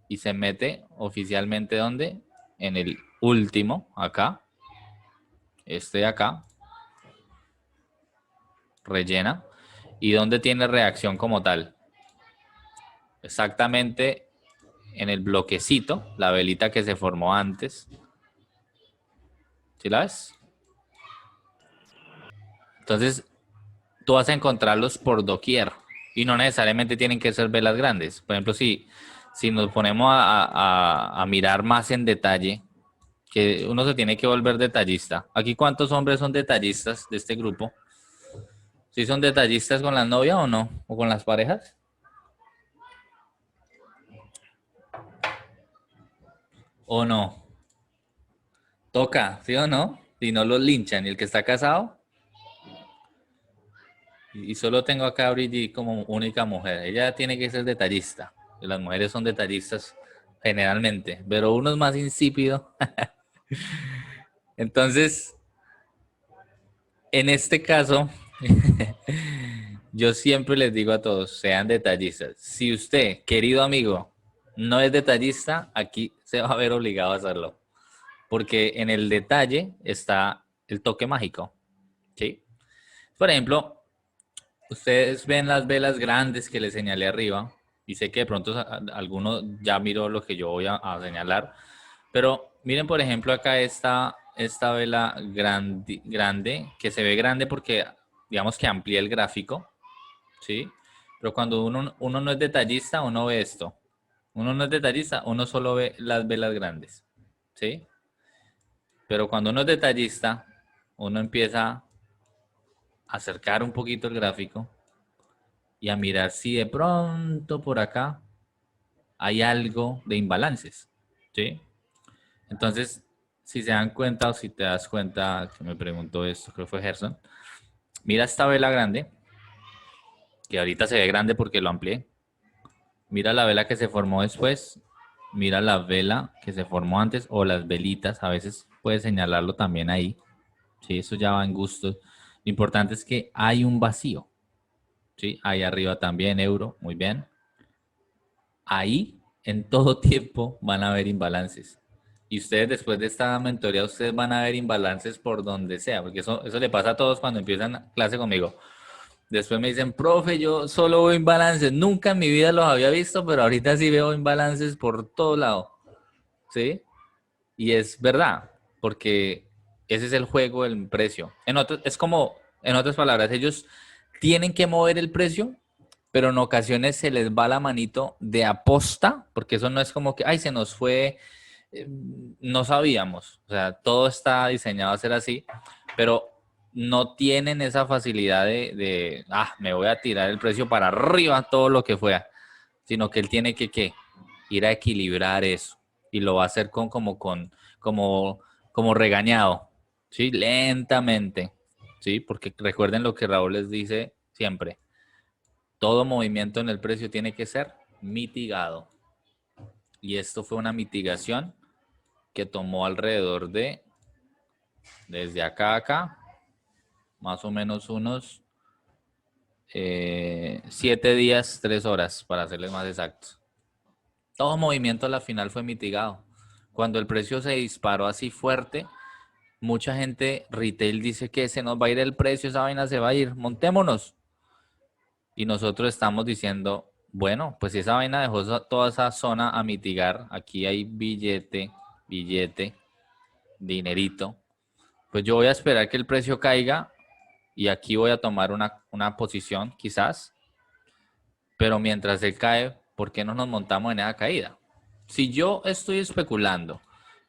y se mete oficialmente ¿dónde? En el último, acá. Este de acá. Rellena. ¿Y dónde tiene reacción como tal? Exactamente en el bloquecito, la velita que se formó antes. ¿Sí la ves? Entonces, tú vas a encontrarlos por doquier y no necesariamente tienen que ser velas grandes. Por ejemplo, si nos ponemos a mirar más en detalle, que uno se tiene que volver detallista. ¿Aquí cuántos hombres son detallistas de este grupo? ¿Sí son detallistas con las novias o no? ¿O con las parejas? ¿O no? Toca, ¿sí o no? Si no los linchan. Y el que está casado, y solo tengo acá a Brigitte como única mujer. Ella tiene que ser detallista. Y las mujeres son detallistas generalmente, pero uno es más insípido. Entonces, en este caso, yo siempre les digo a todos, sean detallistas. Si usted, querido amigo, no es detallista, aquí se va a ver obligado a hacerlo. Porque en el detalle está el toque mágico, ¿sí? Por ejemplo, ustedes ven las velas grandes que les señalé arriba, y sé que de pronto alguno ya miró lo que yo voy a señalar, pero miren, por ejemplo, acá esta vela grande, que se ve grande porque, digamos que amplía el gráfico, ¿sí? Pero cuando uno no es detallista, uno ve esto. Uno no es detallista, uno solo ve las velas grandes, ¿sí? Pero cuando uno es detallista, uno empieza a acercar un poquito el gráfico y a mirar si de pronto por acá hay algo de imbalances, ¿sí? Entonces, si se dan cuenta o si te das cuenta, que me preguntó esto, creo que fue Gerson, mira esta vela grande, que ahorita se ve grande porque lo amplié. Mira la vela que se formó después, mira la vela que se formó antes o las velitas, a veces puedes señalarlo también ahí. Sí, eso ya va en gustos. Lo importante es que hay un vacío. Sí, ahí arriba también euro, muy bien. Ahí en todo tiempo van a haber imbalances. Y ustedes después de esta mentoría, ustedes van a ver imbalances por donde sea, porque eso le pasa a todos cuando empiezan clase conmigo. Después me dicen, profe, yo solo veo imbalances. Nunca en mi vida los había visto, pero ahorita sí veo imbalances por todo lado. ¿Sí? Y es verdad, porque ese es el juego del precio. Es como, en otras palabras, ellos tienen que mover el precio, pero en ocasiones se les va la manito de aposta, porque eso no es como que, ay, se nos fue, no sabíamos. O sea, todo está diseñado a ser así, pero no tienen esa facilidad me voy a tirar el precio para arriba todo lo que fuera, sino que él tiene que, ¿qué? Ir a equilibrar eso y lo va a hacer como, como regañado, ¿sí? Lentamente, ¿sí? Porque recuerden lo que Raúl les dice siempre, todo movimiento en el precio tiene que ser mitigado. Y esto fue una mitigación que tomó alrededor desde acá a acá, más o menos unos 7 días, 3 horas, para serles más exactos. Todo movimiento a la final fue mitigado. Cuando el precio se disparó así fuerte, mucha gente retail dice que se nos va a ir el precio, esa vaina se va a ir, montémonos. Y nosotros estamos diciendo, bueno, pues si esa vaina dejó toda esa zona a mitigar, aquí hay billete, dinerito, pues yo voy a esperar que el precio caiga y aquí voy a tomar una posición quizás, pero mientras él cae, ¿por qué no nos montamos en esa caída? Si yo estoy especulando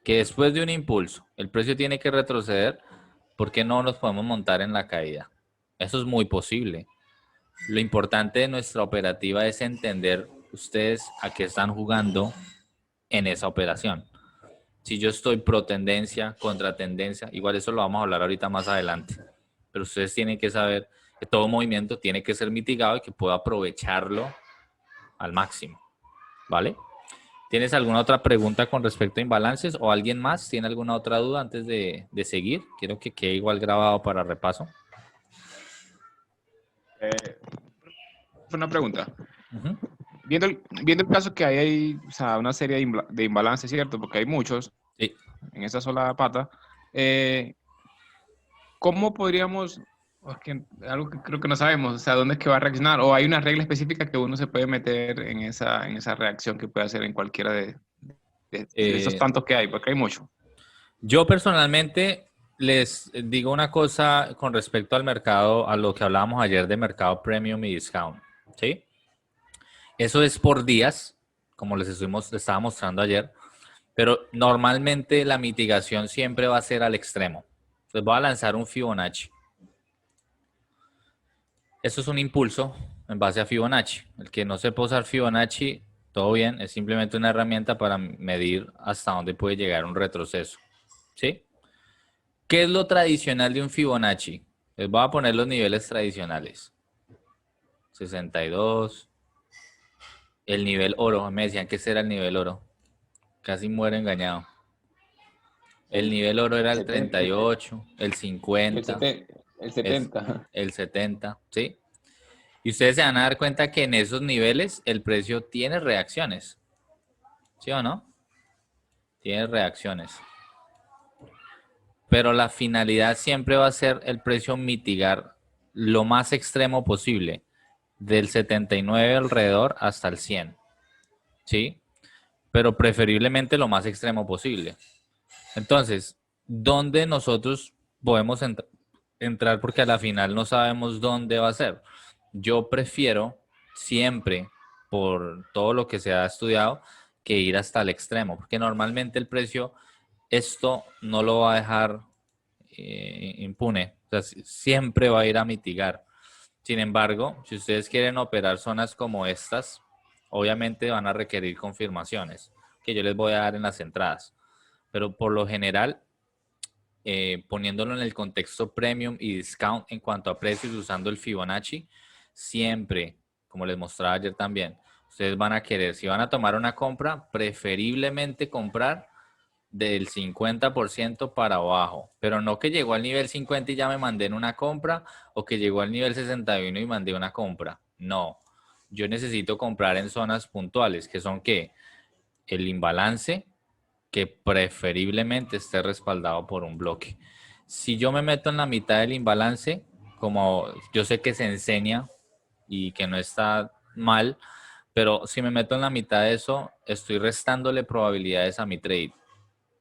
que después de un impulso el precio tiene que retroceder, ¿por qué no nos podemos montar en la caída? Eso es muy posible. Lo importante de nuestra operativa es entender ustedes a qué están jugando en esa operación. Si yo estoy pro tendencia, contra tendencia, igual eso lo vamos a hablar ahorita más adelante. Pero ustedes tienen que saber que todo movimiento tiene que ser mitigado y que puedo aprovecharlo al máximo. ¿Vale? ¿Tienes alguna otra pregunta con respecto a imbalances o alguien más tiene alguna otra duda antes de seguir? Quiero que quede igual grabado para repaso. Fue una pregunta. Uh-huh. Viendo el caso que hay o sea, una serie de imbalances, ¿cierto? Porque hay muchos Sí. en esa sola pata. ¿Cómo podríamos, es que algo que creo que no sabemos, o sea, dónde es que va a reaccionar? ¿O hay una regla específica que uno se puede meter en esa reacción que puede hacer en cualquiera de esos tantos que hay? Porque hay mucho. Yo personalmente les digo una cosa con respecto al mercado, a lo que hablábamos ayer de mercado premium y discount, ¿sí? Eso es por días, como les estaba mostrando ayer, pero normalmente la mitigación siempre va a ser al extremo. Les voy a lanzar un Fibonacci. Eso es un impulso en base a Fibonacci. El que no sepa usar Fibonacci, todo bien, es simplemente una herramienta para medir hasta dónde puede llegar un retroceso, ¿sí? ¿Qué es lo tradicional de un Fibonacci? Les voy a poner los niveles tradicionales. 62. El nivel oro. Me decían que ese era el nivel oro. Casi muero engañado. El nivel oro era el 38, el 50, El 70. el 70, ¿sí? Y ustedes se van a dar cuenta que en esos niveles el precio tiene reacciones. ¿Sí o no? Tiene reacciones. Pero la finalidad siempre va a ser el precio mitigar lo más extremo posible, del 79 alrededor hasta el 100, ¿sí? Pero preferiblemente lo más extremo posible. Entonces, ¿dónde nosotros podemos entrar? Porque a la final no sabemos dónde va a ser. Yo prefiero siempre, por todo lo que se ha estudiado, que ir hasta el extremo, porque normalmente el precio, esto no lo va a dejar impune. O sea, siempre va a ir a mitigar. Sin embargo, si ustedes quieren operar zonas como estas, obviamente van a requerir confirmaciones que yo les voy a dar en las entradas. Pero por lo general, poniéndolo en el contexto premium y discount en cuanto a precios usando el Fibonacci, siempre, como les mostraba ayer también, ustedes van a querer, si van a tomar una compra, preferiblemente comprar del 50% para abajo, pero no que llegó al nivel 50 y ya me mandé en una compra, o que llegó al nivel 61 y mandé una compra. No, yo necesito comprar en zonas puntuales, que son ¿qué? El imbalance, que preferiblemente esté respaldado por un bloque. Si yo me meto en la mitad del imbalance, como yo sé que se enseña y que no está mal, pero si me meto en la mitad de eso, estoy restándole probabilidades a mi trade,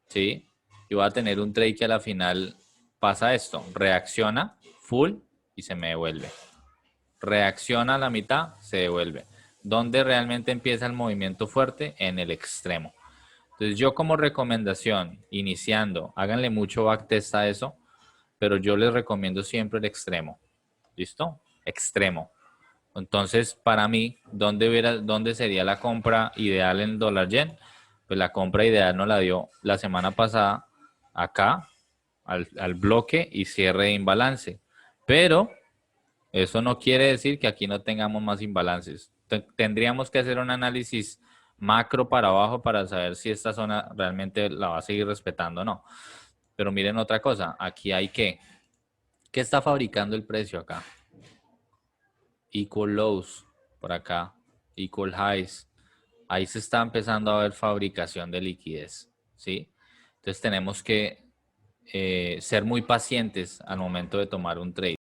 ¿sí? Yo voy a tener un trade que a la final pasa esto, reacciona full y se me devuelve. Reacciona a la mitad, se devuelve. ¿Dónde realmente empieza el movimiento fuerte? En el extremo. Entonces yo como recomendación, iniciando, háganle mucho backtest a eso, pero yo les recomiendo siempre el extremo. ¿Listo? Extremo. Entonces, para mí, ¿dónde sería la compra ideal en dólar yen? Pues la compra ideal nos la dio la semana pasada acá, al bloque y cierre de imbalance. Pero eso no quiere decir que aquí no tengamos más imbalances. Tendríamos que hacer un análisis macro para abajo para saber si esta zona realmente la va a seguir respetando o no. Pero miren otra cosa, aquí hay ¿qué está fabricando el precio acá? Equal lows, por acá, equal highs. Ahí se está empezando a ver fabricación de liquidez, ¿sí? Entonces tenemos que ser muy pacientes al momento de tomar un trade.